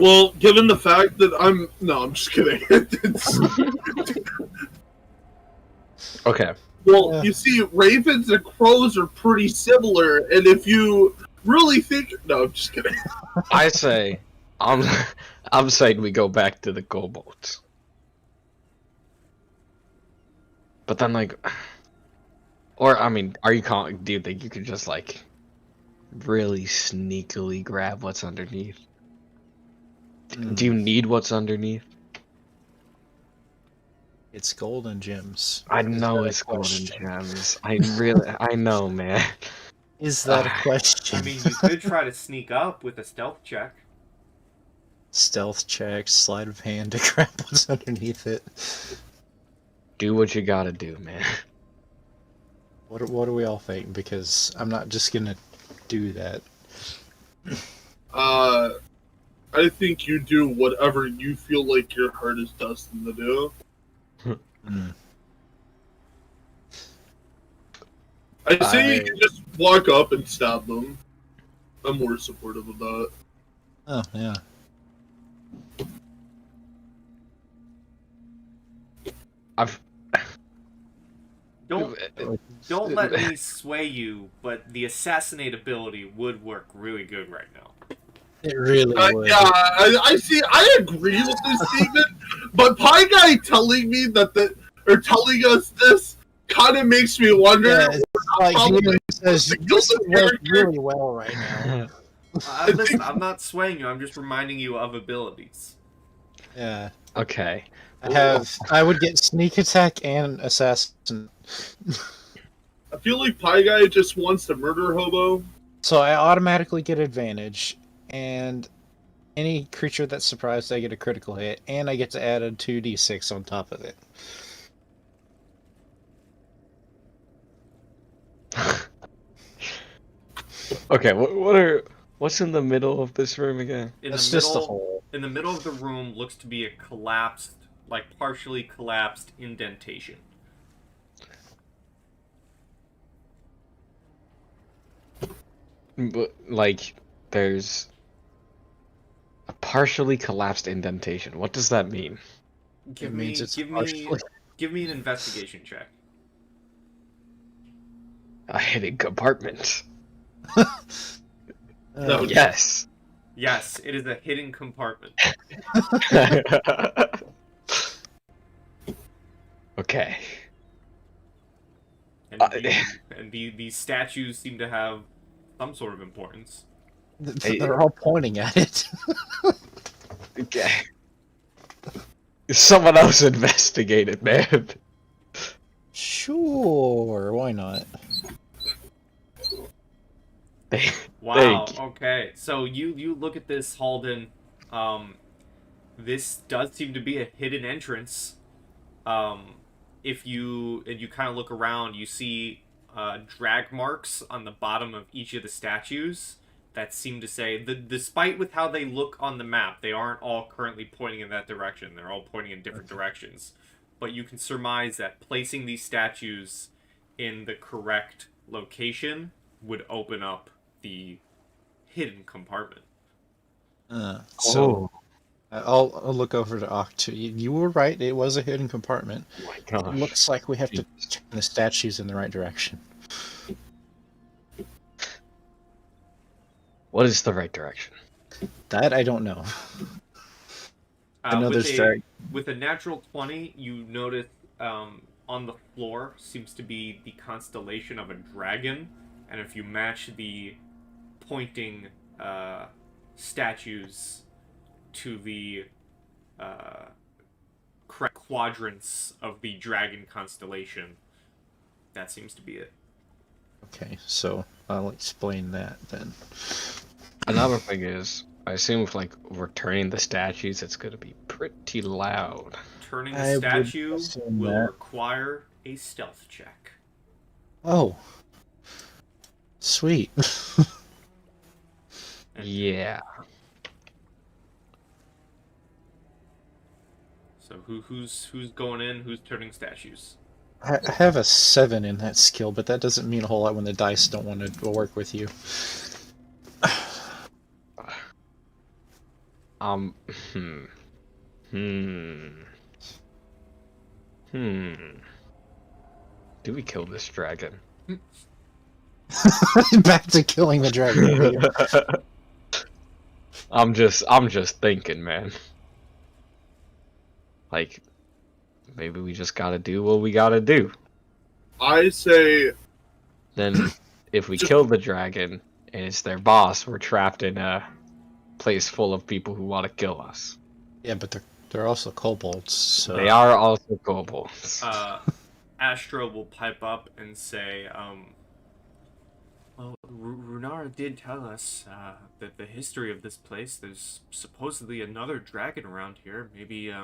Well, given the fact that I'm just kidding. Okay. Well, Yeah. you see, ravens and crows are pretty similar, and if you really think, no, I'm just kidding. I say, I'm saying we go back to the kobolds. But then, like, or I mean, do you think you could just like really sneakily grab what's underneath? Do you need what's underneath? It's gold and gems. I Is know that a it's golden question? gems. I know, man. Is that a question? I mean, you could try to sneak up with a stealth check. Stealth check, sleight of hand to grab what's underneath it. Do what you gotta do, man. What do we all think? Because I'm not just gonna do that. I think you do whatever you feel like your heart is destined to do. I say you can just walk up and stab them. I'm more supportive of that. Oh, yeah. Don't let me sway you, but the assassinate ability would work really good right now. It really would. Yeah, I see. I agree with this statement, but Pie Guy telling me telling us this kind of makes me wonder. Yeah, it's like probably Demon says, the this Gilbert would work character. really well right now. Listen, I'm not swaying you. I'm just reminding you of abilities. Yeah. Okay. I would get sneak attack and assassin. I feel like Pie Guy just wants to murder Hobo. So I automatically get advantage, and any creature that's surprised, I get a critical hit, and I get to add a 2d6 on top of it. Okay, what's in the middle of this room again? In That's the just the middle, hole. in the middle of the room looks to be a collapsed, like partially collapsed indentation. But, like, there's a partially collapsed indentation. What does that mean? Give means me, it's give me, partially- give me an investigation check. A hidden compartment. No, Yes. Yes, it is a hidden compartment. Okay. And, these statues seem to have some sort of importance. They're all pointing at it. Okay. Someone else investigate it, man. Sure, why not? Wow. Thank you. Okay. So you look at this, Halden. This does seem to be a hidden entrance. If you kind of look around, you see drag marks on the bottom of each of the statues that seem to say, despite with how they look on the map, they aren't all currently pointing in that direction. They're all pointing in different directions. But you can surmise that placing these statues in the correct location would open up the hidden compartment. So I'll look over to Octu. You were right. It was a hidden compartment. Oh my It gosh. looks like we have to turn the statues in the right direction. What is the right direction? That I don't know. I know with there's a, drag. with a natural 20, you notice on the floor seems to be the constellation of a dragon, and if you match the pointing statues to the correct quadrants of the dragon constellation, that seems to be it. Okay, so I'll explain that then. Another thing is, I assume if like we're turning the statues, it's gonna be pretty loud. Turning I the would statue assume will that. require a stealth check. Oh, sweet. Yeah. So who's going in? Who's turning statues? I have a 7 in that skill, but that doesn't mean a whole lot when the dice don't want to work with you. Um. Do we kill this dragon? Back to killing the dragon. I'm just thinking, man. Like, maybe we just gotta do what we gotta do. I say Then, if we kill the dragon and it's their boss, we're trapped in a place full of people who want to kill us. Yeah, but they're also kobolds, so They are also kobolds. Astro will pipe up and say, well, Runnara did tell us that the history of this place, there's supposedly another dragon around here. Maybe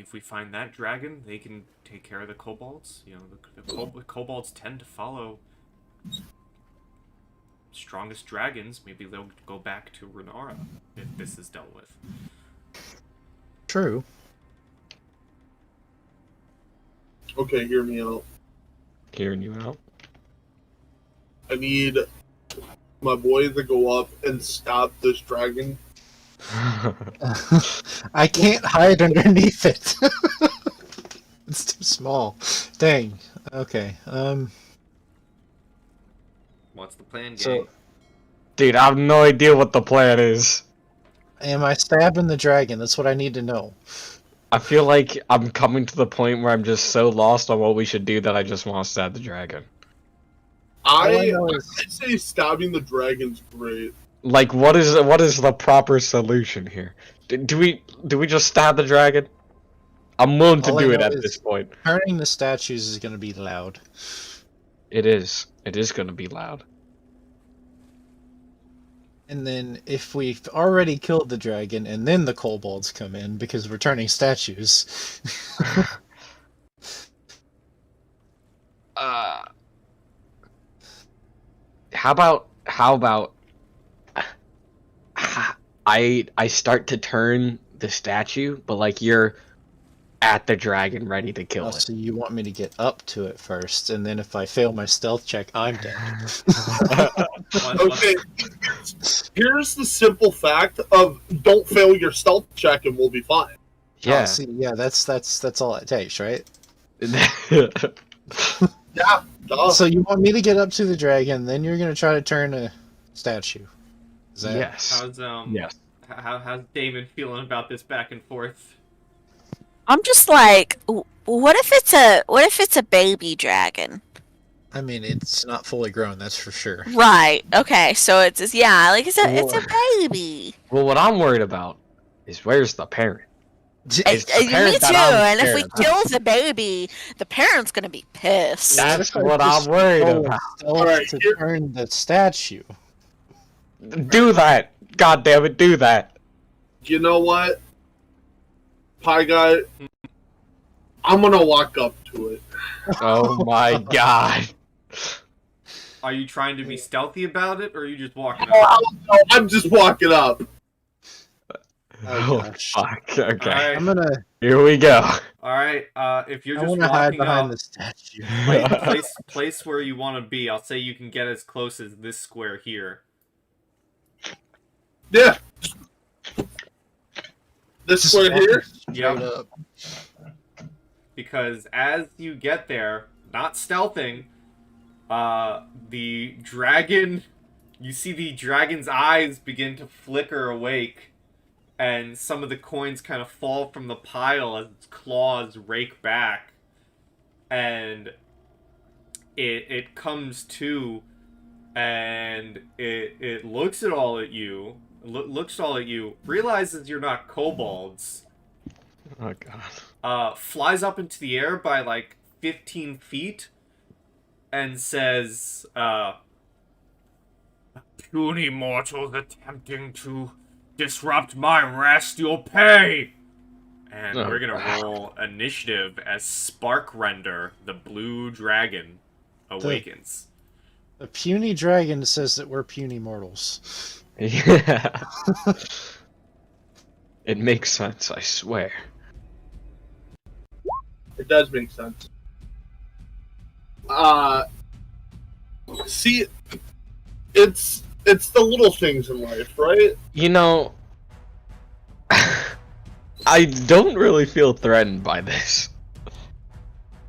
if we find that dragon, they can take care of the kobolds. You know, the kobolds tend to follow strongest dragons. Maybe they'll go back to Runnara if this is dealt with. true. okay, hear me out. Hearing you out. I need my boy to go up and stop this dragon. I can't hide underneath it. It's too small. Dang. Okay. What's the plan, gang? So Dude, I have no idea what the plan is. am I stabbing the dragon? That's what I need to know. I feel like I'm coming to the point where I'm just so lost on what we should do that I just want to stab the dragon. I I know is- say stabbing the dragon's great. Like, what is the proper solution here? Do we just stab the dragon? I'm willing to All I do it know at is- this point. Turning the statues is going to be loud. It is. It is gonna be loud. And then if we've already killed the dragon and then the kobolds come in because we're turning statues. how about I start to turn the statue, but like you're at the dragon ready to kill Oh, it. so you want me to get up to it first, and then if I fail my stealth check, I'm dead. Okay, here's the simple fact of don't fail your stealth check and we'll be fine. Yeah. Oh, see, yeah, that's all it takes, right? Yeah, duh. So you want me to get up to the dragon, then you're gonna try to turn a statue. Is that... Yes. How's Yes. how's Damon feeling about this back and forth? I'm just like, what if it's a baby dragon? I mean, it's not fully grown, that's for sure. Right. Okay. So it's like it's a baby. Well, what I'm worried about is where's the parent? It's the Me parent too. that I'm And if we scared of. kill the baby, the parent's gonna be pissed. That's what I'm worried about. Alright, To here- turn the statue. Do that. God damn it, do that. You know what? Pie guy, I'm gonna walk up to it. Oh my god. Are you trying to be stealthy about it, or are you just walking Oh, up? I'm just walking up. Oh, gosh. fuck. Okay. Alright. I'm gonna... Here we go. Alright, if you're I just want to hide walking behind up, the statue. place where you want to be. I'll say you can get as close as this square here. Yeah. This Just square walk here? straight Yep. up. Because as you get there, not stealthing, the dragon, you see the dragon's eyes begin to flicker awake, and some of the coins kind of fall from the pile as its claws rake back, and it comes to, and it looks at all at you, realizes you're not kobolds, Oh god. flies up into the air by like 15 feet and says, puny mortals attempting to disrupt my rest, you'll pay! And Oh, we're gonna wow. roll initiative as Spark Render, the blue dragon, awakens. The puny dragon says that we're puny mortals. Yeah. It makes sense, I swear. It does make sense. See, it's the little things in life, right? You know, I don't really feel threatened by this.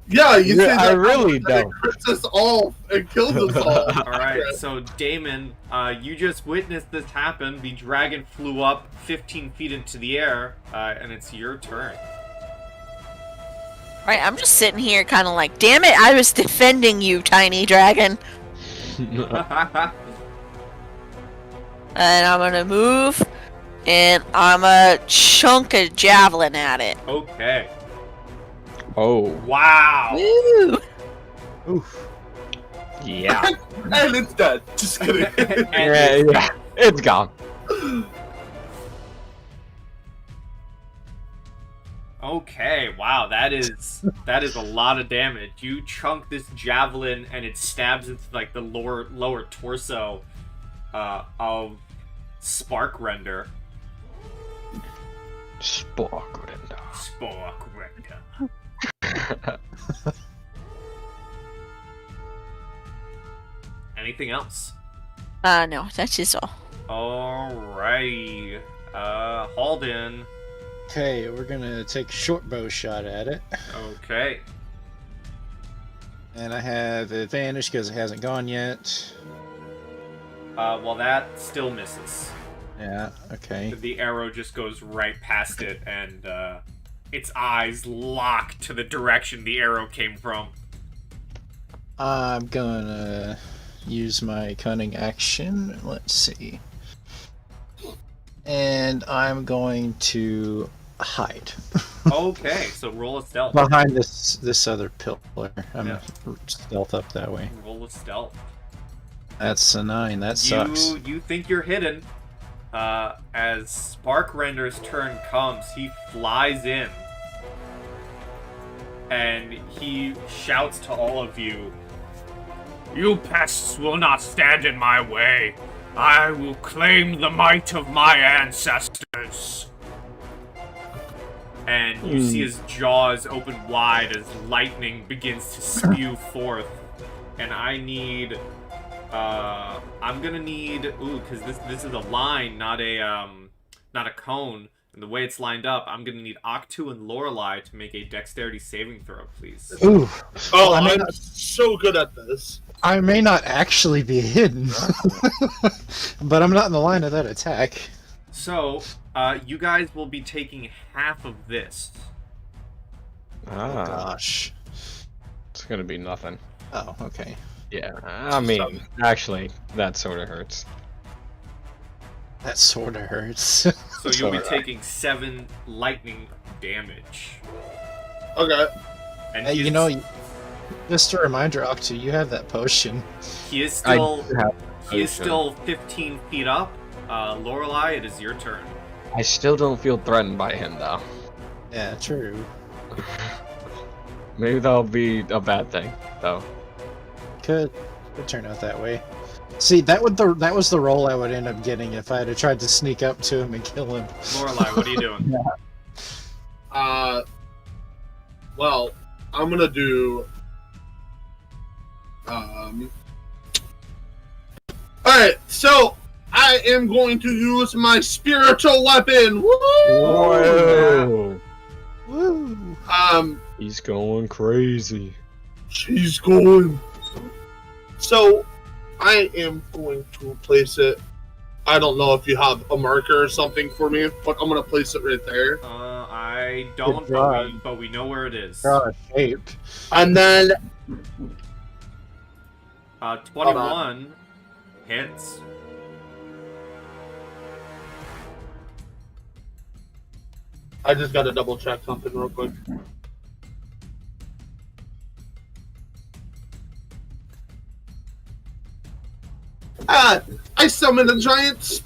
Yeah, you Yeah, say that I really and it don't. hurts us all and kills us all. Alright, so Damon, you just witnessed this happen. The dragon flew up 15 feet into the air, and it's your turn. Right. I'm just sitting here, kind of like, damn it! I was defending you, tiny dragon. And I'm gonna move, and I'm gonna chunk a javelin at it. Okay. Oh, Wow! Woo! Oof. yeah. And it's dead. Just kidding. Yeah, it's gone. Okay, wow, that is a lot of damage. You chunk this javelin and it stabs into like the lower torso of Spark Render. Spark Render. Spark Render. Anything else? No, that is all. Alrighty. Halden. Okay, we're gonna take a short bow shot at it. Okay. And I have advantage because it hasn't gone yet. Well, that still misses. Yeah, okay. The arrow just goes right past it, and its eyes lock to the direction the arrow came from. I'm gonna use my cunning action. Let's see. And I'm going to hide Okay, so roll a stealth. behind this other pillar. I'm Yeah. gonna stealth up that way. Roll a stealth. That's a 9. That sucks. You think you're hidden. As Spark Render's turn comes, he flies in. And he shouts to all of you, You pests will not stand in my way. I will claim the might of my ancestors. And you see his jaws open wide as lightning begins to spew forth. And I need, I'm gonna need, because this is a line, not a cone. And the way it's lined up, I'm gonna need Octu and Lorelei to make a dexterity saving throw, please. Ooh. Oh, I may I'm not, so good at this. I may not actually be hidden, but I'm not in the line of that attack. So, you guys will be taking half of this. Oh gosh. It's gonna be nothing. Oh, okay. Yeah, I mean, actually, that sort of hurts. That sort of hurts. So you'll be alright. taking 7 lightning damage. Okay. And Hey, he's- you know, just a reminder, Octu, you have that potion. he is I still do have he is potion. still 15 feet up. Lorelei, it is your turn. I still don't feel threatened by him, though. Yeah, true. Maybe that'll be a bad thing, though. Could turn out that way. See, that was the roll I would end up getting if I had tried to sneak up to him and kill him. Lorelei, what are you doing? Well, I'm gonna do. Alright, so I am going to use my spiritual weapon. Woo! Whoa! Woo! He's going crazy. She's going. So, I am going to place it. I don't know if you have a marker or something for me, but I'm gonna place it right there. I don't, Good job. but we know where it is. Draw a shape. And then 21 hits. I just gotta double check something real quick. I summon a giant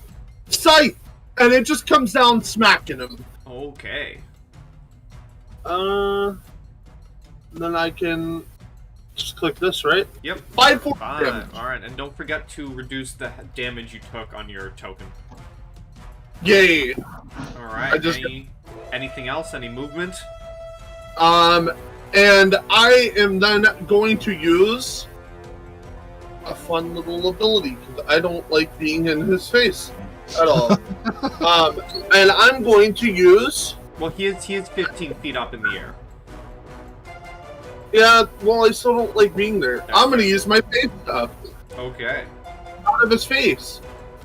scythe, and it just comes down smacking him. Okay. Then I can just click this, right? Yep. 5 for Fine. damage. Alright, and don't forget to reduce the damage you took on your token. Yay! Alright, I just- anything else? Any movement? And I am then going to use a fun little ability because I don't like being in his face at all. And I'm going to use. Well, he is 15 feet up in the air. Yeah, well, I still don't like being there. I'm going to use my face stuff Okay. out of his face.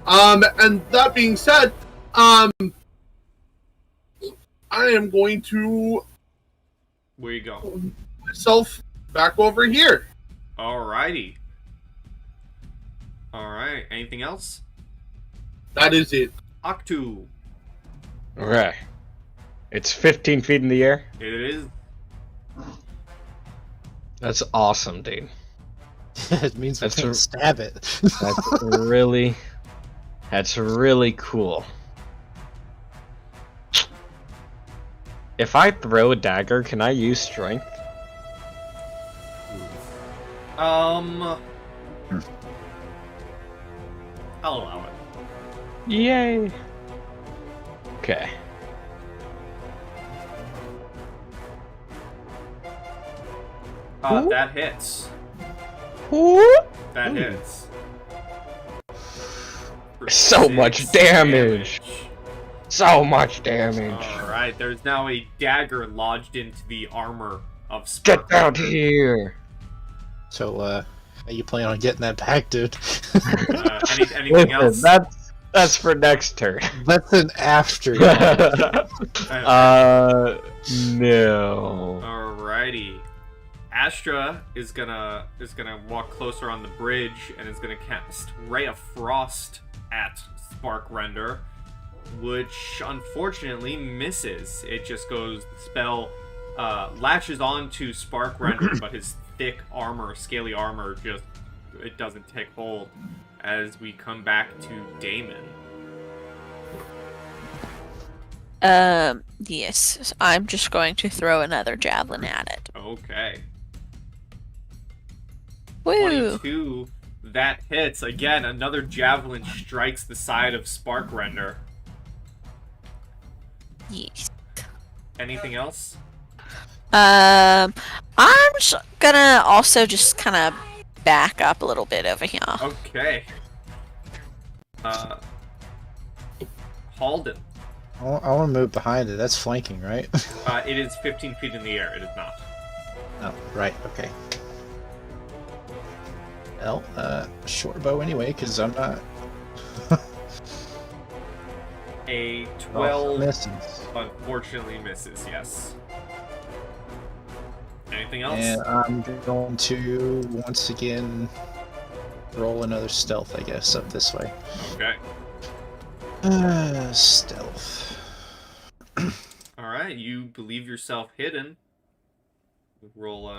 And that being said, I am going to Where you go? put myself back over here. Alrighty. Alright, anything else? That is it. Octu. Okay. It's 15 feet in the air. It is. That's awesome, dude. It means we That's can't a- stab it. That's really cool. If I throw a dagger, can I use strength? I'll allow it. Yay! Okay. That hits. That hits. For So much 6 damage. So much damage. Alright, there's now a dagger lodged into the armor of Get Spark. down here! So, how you plan on getting that back, dude? Anything else? That's for next turn. That's an after. No. Alrighty. Astra is gonna walk closer on the bridge and is gonna cast Ray of Frost at Spark Render, which unfortunately misses. It just goes, the spell latches onto Spark Render, but his thick armor, scaly armor, just it doesn't take hold. As we come back to Damon. Yes. I'm just going to throw another javelin at it. Okay. Woo! 22. That hits. Again, another javelin strikes the side of Sparkrender. Yes. Anything else? I'm gonna also just kind of back up a little bit over here. Okay. Halden. I want to move behind it. That's flanking, right? It is 15 feet in the air. It is not. Oh, right. Okay. Well, short bow anyway, because I'm not. A Oh, 12 misses. unfortunately misses, yes. Anything else? And I'm going to once again roll another stealth, I guess, up this way. Okay. Stealth. Alright, you believe yourself hidden. Roll,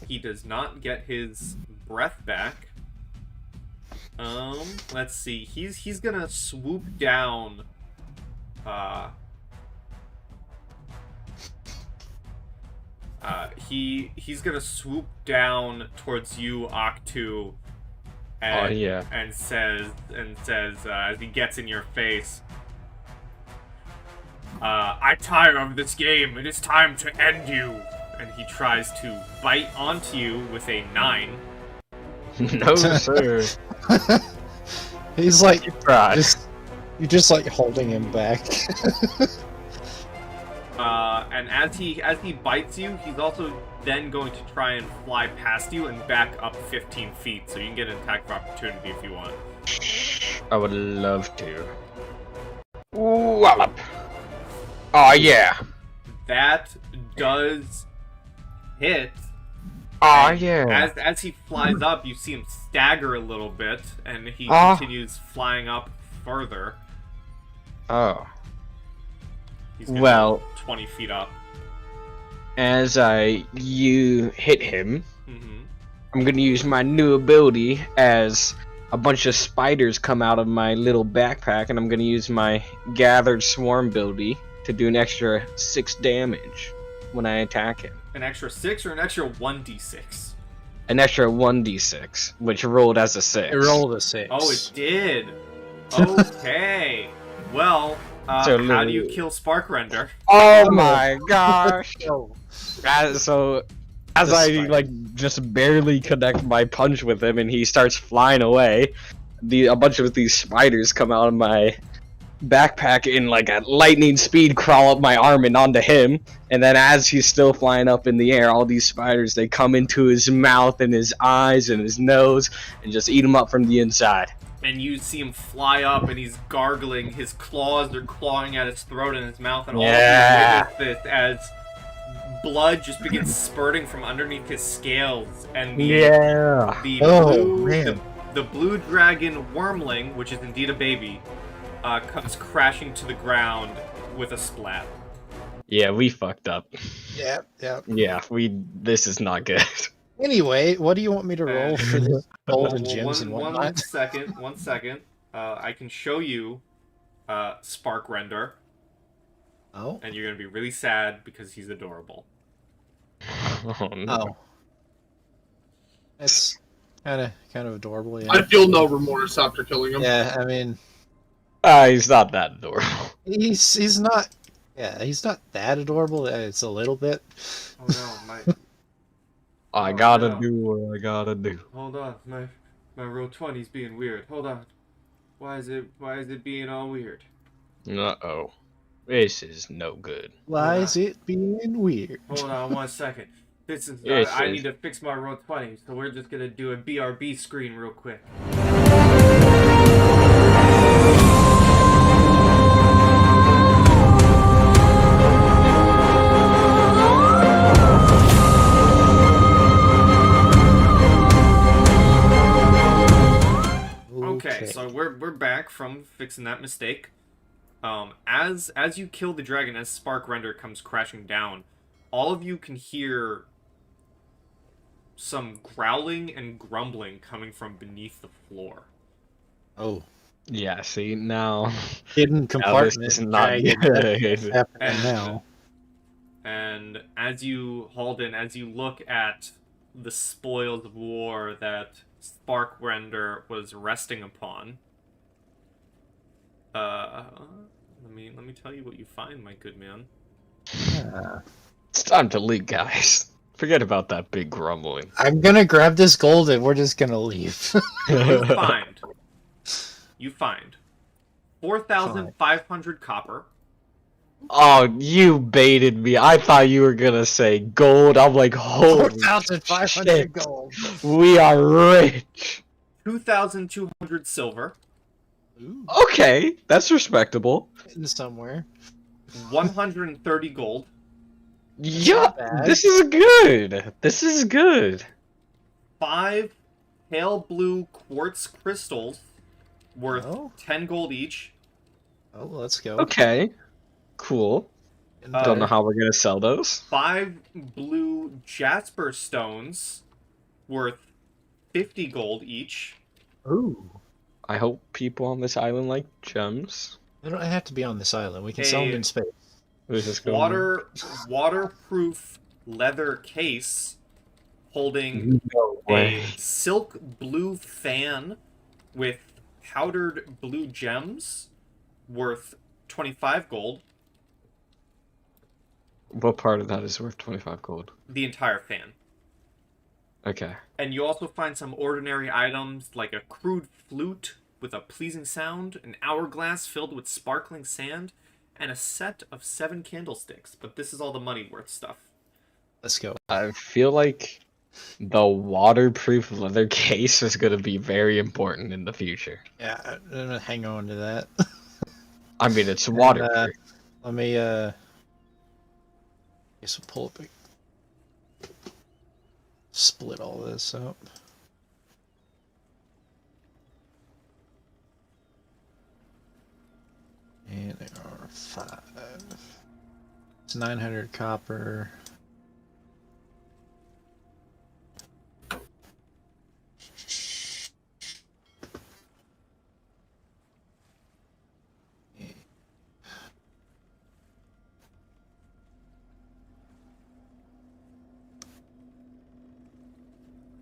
He does not get his breath back. Let's see. He's gonna swoop down, he's gonna swoop down towards you, Octu, and and says as he gets in your face, I tire of this game. It is time to end you. And he tries to bite onto you with a 9. No, sir. He's like You tried. you're just like holding him back. And as he bites you, he's also then going to try and fly past you and back up 15 feet, so you can get an attack of opportunity if you want. I would love to. Wallop. Oh yeah. That does hit. Oh And yeah. As he flies up, you see him stagger a little bit, and he Ah. continues flying up further. Oh. He's gonna Well- go 20 feet up. As you hit him, Mm-hmm. I'm gonna use my new ability as a bunch of spiders come out of my little backpack, and I'm gonna use my gathered swarm ability to do an extra 6 damage when I attack him. An extra 6 or an extra 1d6? An extra 1d6, which rolled as a 6. I rolled a 6. Oh, it did. Okay. Well, So how do you Lou- kill Sparkrender? Oh my gosh! Oh. As The I spider. just barely connect my punch with him, and he starts flying away, a bunch of these spiders come out of my backpack in like at lightning speed, crawl up my arm and onto him, and then as he's still flying up in the air, all these spiders, they come into his mouth and his eyes and his nose and just eat him up from the inside. And you see him fly up, and he's gargling. His claws are clawing at his throat and his mouth, and all Yeah. of you witness this as blood just begins spurting from underneath his scales, and the Oh, blue, man. the blue dragon wormling, which is indeed a baby, comes crashing to the ground with a splat. Yeah, we fucked up. Yeah, yeah. Yeah, this is not good. Anyway, what do you want me to roll for the golden Well, gems and one whatnot? second. I can show you Sparkrender, Oh. and you're gonna be really sad because he's adorable. Oh no. Oh. That's kind of adorable, yeah. I feel no remorse after killing him. Yeah, I mean, He's not that adorable. he's not. Yeah, he's not that adorable. It's a little bit. Oh no, my I Oh, gotta no. do what I gotta do. hold on, my roll 20's being weird. Hold on. Why is it being all weird? Uh-oh. This is no good. Why is it being weird? Hold on 1 second. This is Yes, I yes. need to fix my roll 20, so we're just gonna do a BRB screen real quick. Okay, so we're back from fixing that mistake. As you kill the dragon, as Sparkrender comes crashing down, all of you can hear some growling and grumbling coming from beneath the floor. Oh, Yeah, see, now... hidden now this compartment. is not dragon. That's good. happening And- now. And as you, Halden, as you look at the spoils of war that Sparkrender was resting upon. Let me tell you what you find, my good man. It's time to leave, guys. Forget about that big grumbling. I'm gonna grab this gold and we're just gonna leave. You find 4,500 copper. Oh, you baited me. I thought you were gonna say gold. I'm like, holy 4,500 shit. gold. We are rich. 2,200 silver. Ooh, Okay, that's respectable. in somewhere. 130 gold. Yeah, bad. this is good. This is good. 5 pale blue quartz crystals worth Oh. 10 gold each. Oh, let's go. Okay, cool. Don't know how we're gonna sell those. 5 blue jasper stones worth 50 gold each. Ooh. I hope people on this island like gems. They don't have to be on this island. We can sell them in space. Who's this going? Waterproof leather case holding No a way. silk blue fan with powdered blue gems worth 25 gold. What part of that is worth 25 gold? The entire fan. Okay. And you also find some ordinary items like a crude flute with a pleasing sound, an hourglass filled with sparkling sand, and a set of 7 candlesticks. But this is all the money worth stuff. Let's go. I feel like the waterproof leather case is going to be very important in the future. Yeah, I'm gonna hang on to that. I mean, it's waterproof. Let me, guess we'll pull up split all this up. And there are 5. It's 900 copper.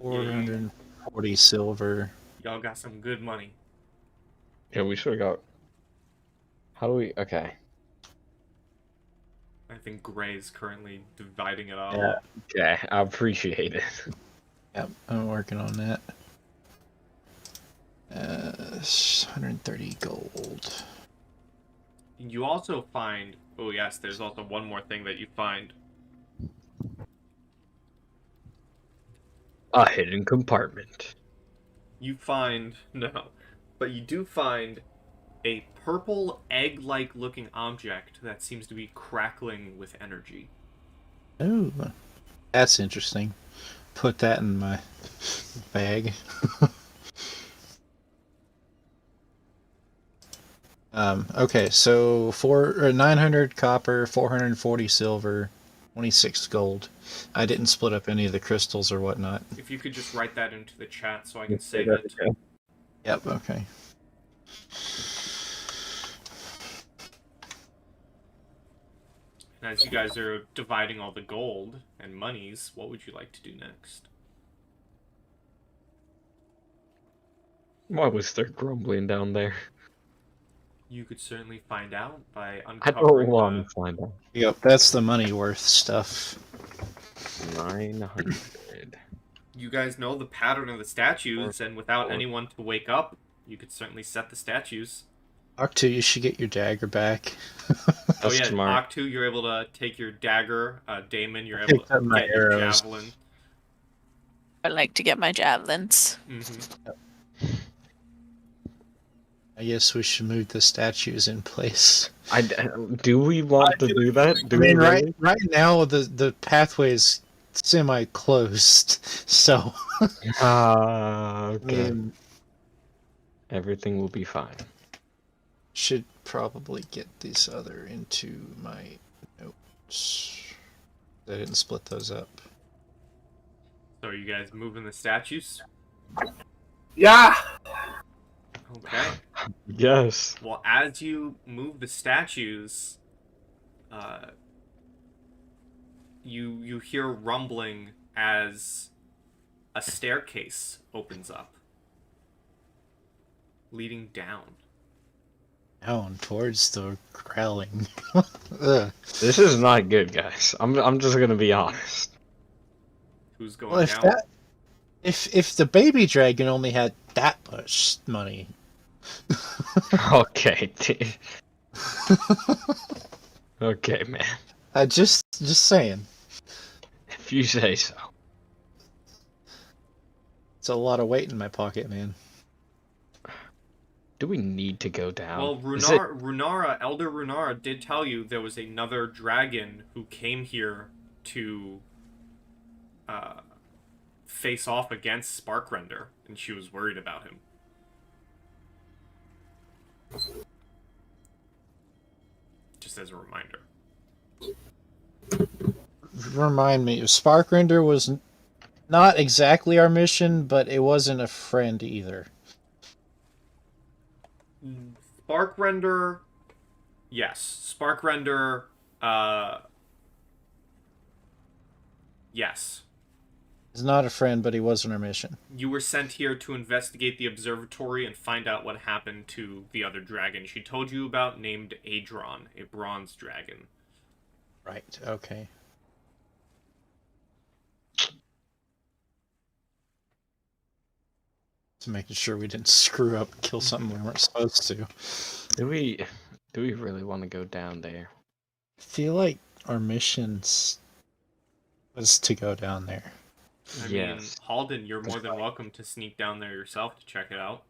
$440 silver. Y'all got some good money. Yeah, we sort of got... How do we... Okay. I think Gray's currently dividing it up. Yeah. Okay, I appreciate it. Yep, I'm working on that. 130 gold. You also find... Oh yes, there's also one more thing that you find. A hidden compartment. You find... No. But you do find a purple egg-like looking object that seems to be crackling with energy. Oh, that's interesting. Put that in my bag. Okay, so 900 copper, 440 silver, 26 gold. I didn't split up any of the crystals or whatnot. If you could just write that into the chat so I can save it. Yep, okay. And as you guys are dividing all the gold and monies, what would you like to do next? Why was there grumbling down there? You could certainly find out by I don't uncovering want to find out. Yep, that's the money worth stuff. 900. You guys know the pattern of the statues, and without anyone to wake up, you could certainly set the statues. Octu, you should get your dagger back. Oh yeah, smart. Octu, you're able to take your dagger. Damon, you're able picked up to my get your arrows. javelin. I like to get my javelins. Mm-hmm. I guess we should move the statues in place. Do we want to do that? I Do mean, we really? right now the pathway is semi-closed, so Okay. I mean, Everything will be fine. should probably get these other into my notes. I didn't split those up. So are you guys moving the statues? Yeah. Okay. Yes. Well, as you move the statues, you hear rumbling as a staircase opens up, leading down. Down towards the growling. Ugh. This is not good, guys. I'm just gonna be honest. Who's going Well, down? if the baby dragon only had that much money. Okay. Okay, man. Just saying. If you say so. It's a lot of weight in my pocket, man. Do we need to go down? Well, Is it- Elder Runnara did tell you there was another dragon who came here to face off against Sparkrender, and she was worried about him. Just as a reminder. Remind me, Sparkrender was not exactly our mission, but it wasn't a friend either. Sparkrender, yes. Sparkrender, yes. He's not a friend, but he wasn't our mission. You were sent here to investigate the observatory and find out what happened to the other dragon she told you about, named Adron, a bronze dragon. Right, okay. Just making sure we didn't screw up and kill something we weren't supposed to. Do we really want to go down there? I feel like our missions was to go down there. I mean, Yes. Halden, you're more than welcome to sneak down there yourself to check it out.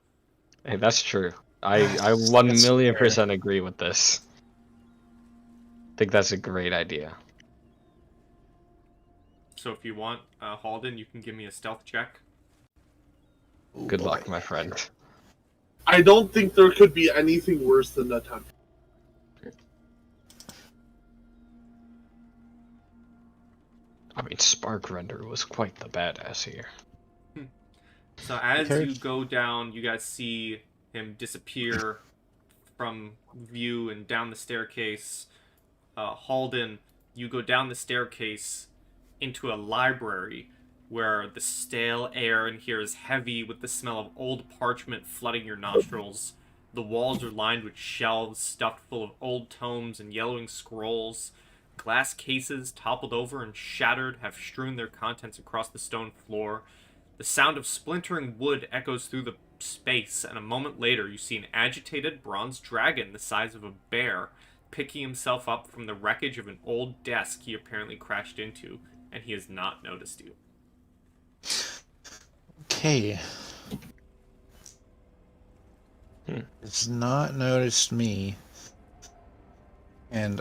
Hey, that's true. I That's 1,000,000% agree with this. I think that's a great idea. So if you want, Halden, you can give me a stealth check. Oh, Good boy. luck, my friend. I don't think there could be anything worse than the time. I mean, Sparkrender was quite the badass here. So as Okay. you go down, you guys see him disappear from view and down the staircase. Halden, you go down the staircase into a library where the stale air in here is heavy with the smell of old parchment flooding your nostrils. The walls are lined with shelves stuffed full of old tomes and yellowing scrolls. Glass cases, toppled over and shattered, have strewn their contents across the stone floor. The sound of splintering wood echoes through the space, and a moment later you see an agitated bronze dragon the size of a bear picking himself up from the wreckage of an old desk he apparently crashed into, and he has not noticed you. Okay. Hmm. It's not noticed me. And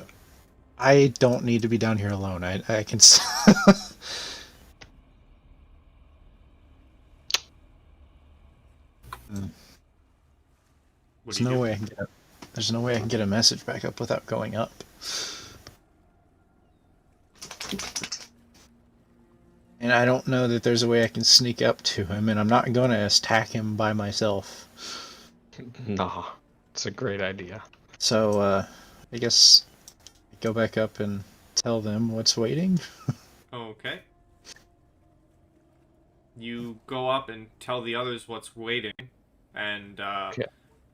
I don't need to be down here alone. I can What There's do you no do? way I can get there's no way I can get a message back up without going up. And I don't know that there's a way I can sneak up to him, and I'm not going to attack him by myself. Nah, it's a great idea. So, I guess I go back up and tell them what's waiting. Okay. You go up and tell the others what's waiting, and Okay.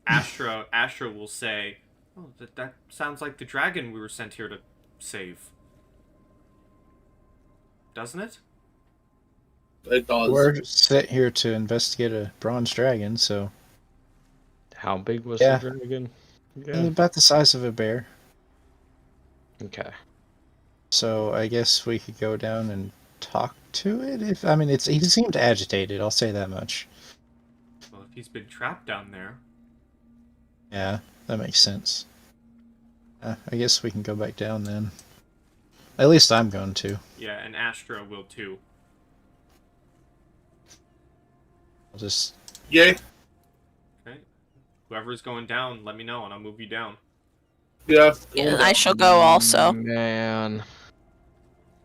Astra will say, "Oh, that sounds like the dragon we were sent here to save, doesn't it?" It does. We're set here to investigate a bronze dragon, so How big was Yeah. the dragon? about the size of a bear. Okay. So I guess we could go down and talk to it. He seemed agitated. I'll say that much. Well, if he's been trapped down there, Yeah, that makes sense. I guess we can go back down then. At least I'm going to. yeah, and Astra will too. I'll just. Yay. Okay. Whoever's going down, let me know, and I'll move you down. Yeah. Yeah, I shall go also. Man.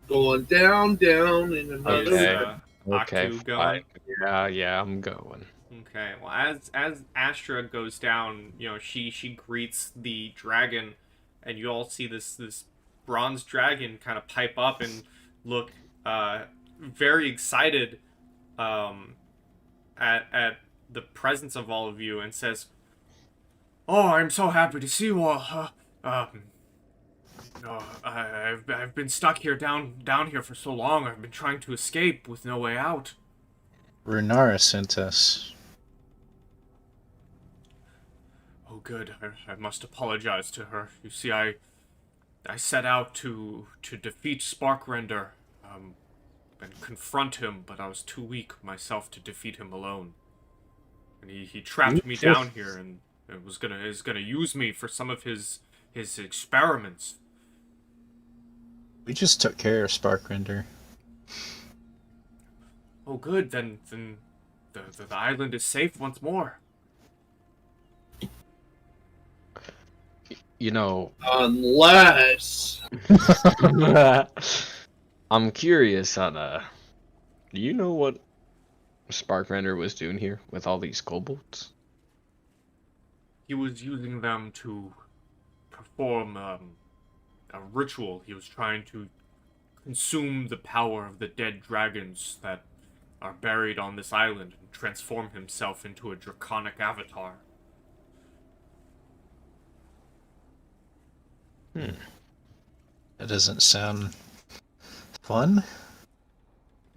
Going down, in another. Okay. Okay. Okay. Aktu going. fine. Yeah, I'm going. Okay. Well, as Astra goes down, she greets the dragon, and you all see this bronze dragon kind of pipe up and look very excited at the presence of all of you and says, "Oh, I'm so happy to see you all. I've been stuck here down here for so long. I've been trying to escape with no way out." Runnara sent us. Oh, good. I must apologize to her. You see, I set out to defeat Sparkrender, and confront him, but I was too weak myself to defeat him alone. And he trapped me down here, and is gonna use me for some of his experiments. We just took care of Sparkrender. Oh, good. Then the island is safe once more. You know, Unless I'm curious on do you know what Sparkrender was doing here with all these kobolds? He was using them to perform a ritual. He was trying to consume the power of the dead dragons that are buried on this island and transform himself into a draconic avatar. That doesn't sound fun.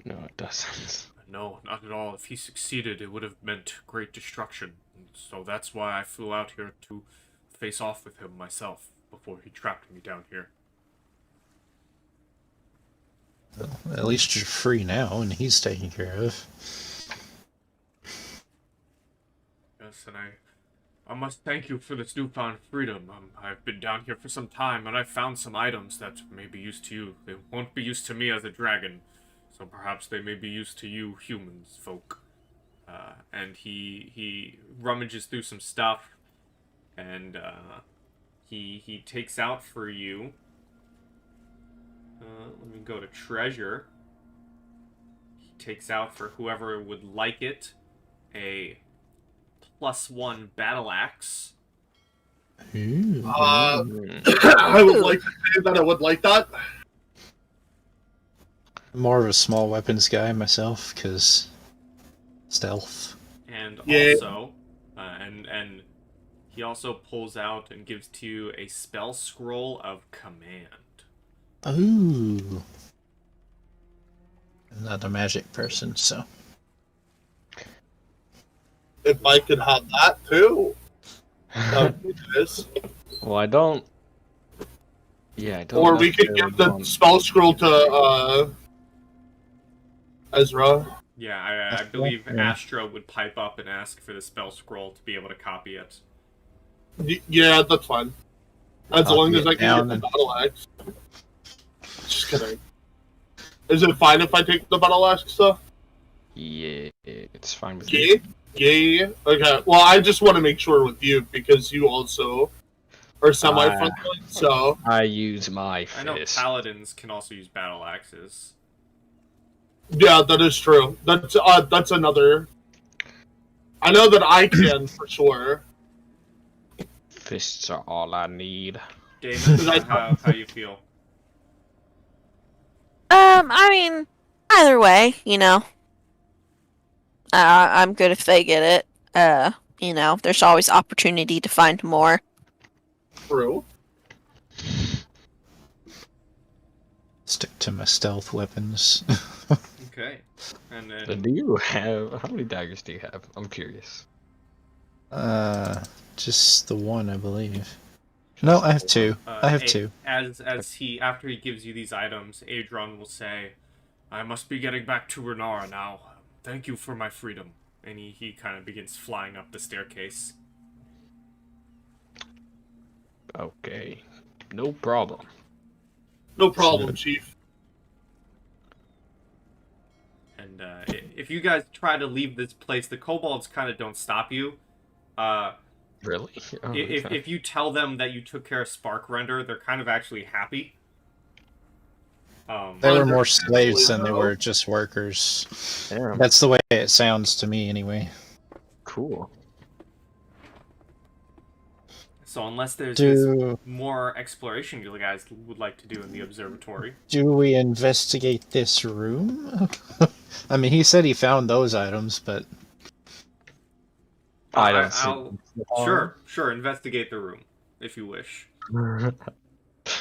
No, it doesn't. No, not at all. If he succeeded, it would have meant great destruction. And so that's why I flew out here to face off with him myself before he trapped me down here. Well, at least you're free now, and he's taken care of. Yes, and I must thank you for this newfound freedom. I've been down here for some time, and I've found some items that may be used to you. They won't be used to me as a dragon, so perhaps they may be used to you humans, folk. And he rummages through some stuff, and he takes out for you. Let me go to treasure. He takes out for whoever would like it a +1 battle axe. Ooh. I would like to say that I would like that. More of a small weapons guy myself, because stealth. And Yeah. also, and he also pulls out and gives to you a spell scroll of command. Ooh. I'm not a magic person, so. If I could have that too. That would be nice. Well, I don't. Yeah, I don't. Or we could necessarily give the want- spell scroll to Ezra. Yeah, I believe Yeah. Astra would pipe up and ask for the spell scroll to be able to copy it. Yeah, that's fine. As Copy long as it I can down get the and- battle axe. Just kidding. Is it fine if I take the battle axe though? Yeah, it's fine with me. Yeah. Okay. Well, I just want to make sure with you because you also are semi-friendly. So I use my I know fist. paladins can also use battle axes. yeah, that is true. That's another. I know that I can for sure. Fists are all I need. David, how you feel? I mean, either way, you know. I'm good if they get it. You know, there's always opportunity to find more. True. Stick to my stealth weapons. Okay. And So then do you have? How many daggers do you have? I'm curious. Just the one, I believe. No, I have two. I have two. As he after he gives you these items, Adron will say, "I must be getting back to Runnara now. Thank you for my freedom." And he kind of begins flying up the staircase. Okay, no problem. No problem, Chief. And if you guys try to leave this place, the kobolds kind of don't stop you. Really? Oh, okay. If you tell them that you took care of Sparkrender, they're kind of actually happy. They were more slaves than they were just workers. Damn. That's the way it sounds to me, anyway. Cool. So unless there's Do more exploration you guys would like to do in the observatory. do we investigate this room? I mean, he said he found those items, but I don't see. I'll sure investigate the room if you wish.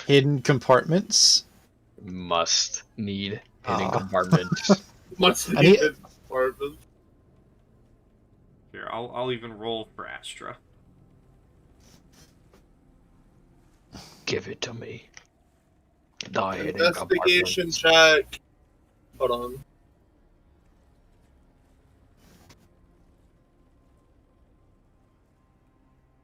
hidden compartments. Must need hidden Ah. compartments. Must I be need- hidden apartment. Here, I'll even roll for Astra. Give it to me. The hidden Investigation compartments. check. Hold on.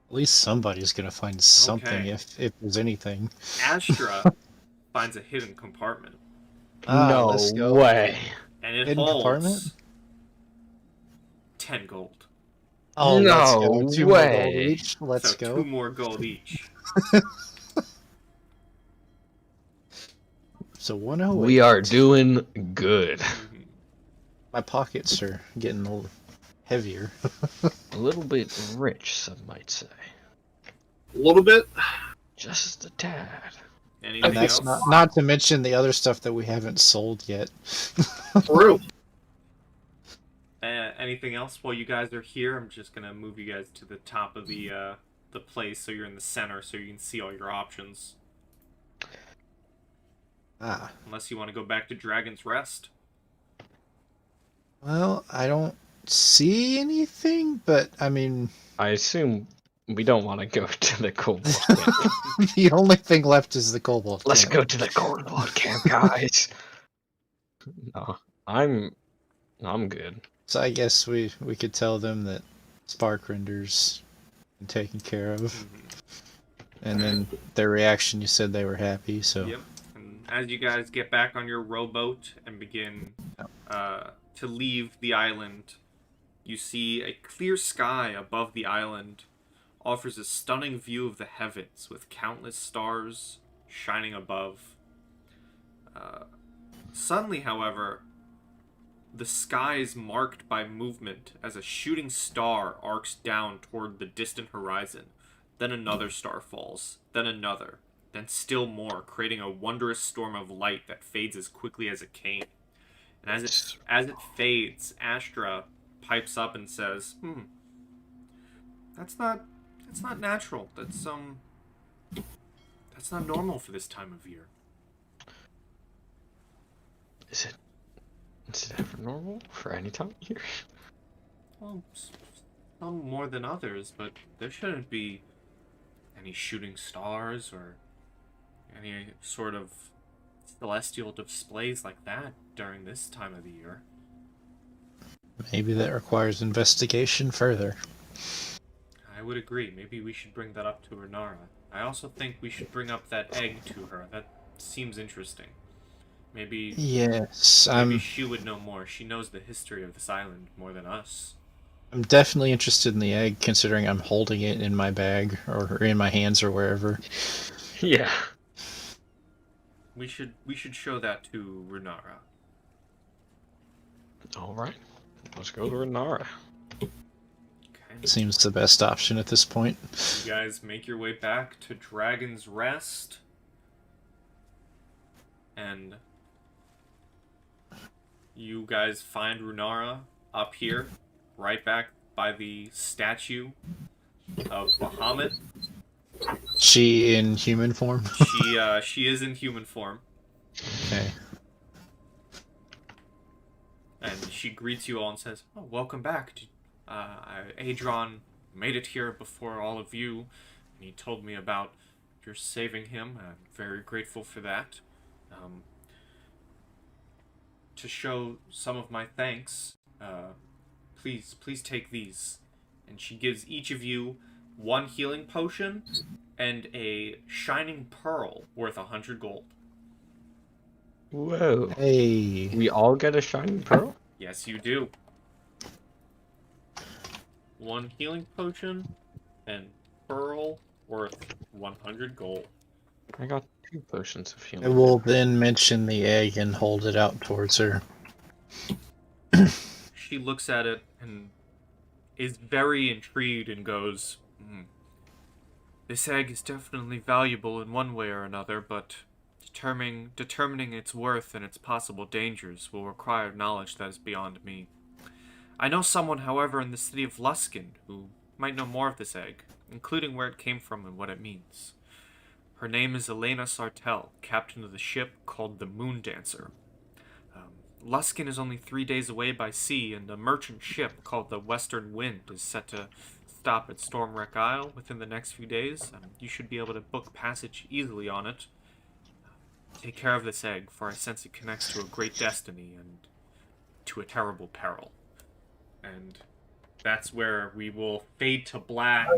At least somebody's gonna find something Okay. if there's anything. Astra finds a hidden compartment, No let's go. way. and it Hidden holds compartment? 10 gold. Oh, let's go. No 2 more gold way. each. Let's So go. 2 more gold each. So 108. We are doing good. Mhm. My pockets are getting a little heavier. A little bit rich, some might say. A little bit. Just a tad. Anything And that's else? not to mention the other stuff that we haven't sold yet. True. Anything else while you guys are here? I'm just gonna move you guys to the top of the place so you're in the center so you can see all your options. Ah. Unless you want to go back to Dragon's Rest. Well, I don't see anything, but I mean, I assume we don't want to go to the Kobold camp. the only thing left is the kobold. Let's camp. go to the Kobold camp, guys. No, I'm good. So I guess we could tell them that Spark Render's been taken care of, Mhm. and then their reaction, you said they were happy. So Yep. And as you guys get back on your rowboat and begin to leave the island, you see a clear sky above the island offers a stunning view of the heavens with countless stars shining above. Suddenly, however, the sky is marked by movement as a shooting star arcs down toward the distant horizon. Then another star falls, then another, then still more, creating a wondrous storm of light that fades as quickly as it came. And as it fades, Astra pipes up and says, That's not natural. That's not normal for this time of year." Is it ever normal for any time of year? Well, some more than others, but there shouldn't be any shooting stars or any sort of celestial displays like that during this time of the year. maybe that requires investigation further. I would agree. Maybe we should bring that up to Runnara. I also think we should bring up that egg to her. That seems interesting. Maybe Yes, maybe she would know more. She knows the history of this island more than us. I'm definitely interested in the egg, considering I'm holding it in my bag or in my hands or wherever. Yeah. We should show that to Runnara. All right. Let's go to Runnara. Okay. Seems the best option at this point. You guys make your way back to Dragon's Rest. And you guys find Runnara up here, right back by the statue of Bahamut. She in human form? She is in human form, Okay. and she greets you all and says, "Oh, welcome back. Adron made it here before all of you, and he told me about your saving him. I'm very grateful for that. To show some of my thanks, please take these." And she gives each of you 1 healing potion and a shining pearl worth 100 gold. Whoa. Hey. We all get a shining pearl? Yes, you do. 1 healing potion and pearl worth 100 gold. I got 2 potions of I healing. will then mention the egg and hold it out towards her. She looks at it and is very intrigued and goes, This egg is definitely valuable in one way or another, but determining its worth and its possible dangers will require knowledge that is beyond me. I know someone, however, in the city of Luskin who might know more of this egg, including where it came from and what it means. Her name is Elena Sartell, captain of the ship called the Moon Dancer. Luskin is only 3 days away by sea, and a merchant ship called the Western Wind is set to stop at Stormwreck Isle within the next few days. You should be able to book passage easily on it. Take care of this egg, for I sense it connects to a great destiny and to a terrible peril. And that's where we will fade to black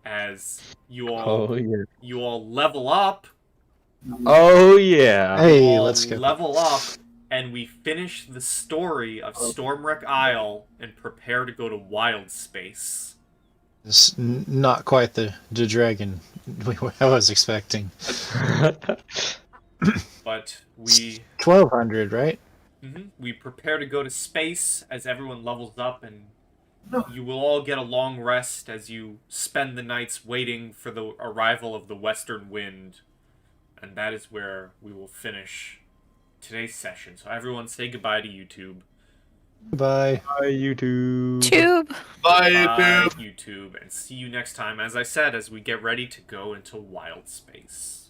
as you all level up. Oh yeah. Hey, all let's go. level up, and we finish the story of Stormwreck Isle and prepare to go to Wild Space. It's not quite the dragon I was expecting. But we 1200, right? we prepare to go to space as everyone levels up, and you will all get a long rest as you spend the nights waiting for the arrival of the Western Wind. And that is where we will finish today's session. So everyone say goodbye to YouTube. Bye. Bye, YouTube. Tube. Bye, Bye, YouTube. YouTube. And see you next time, as I said, as we get ready to go into Wild Space.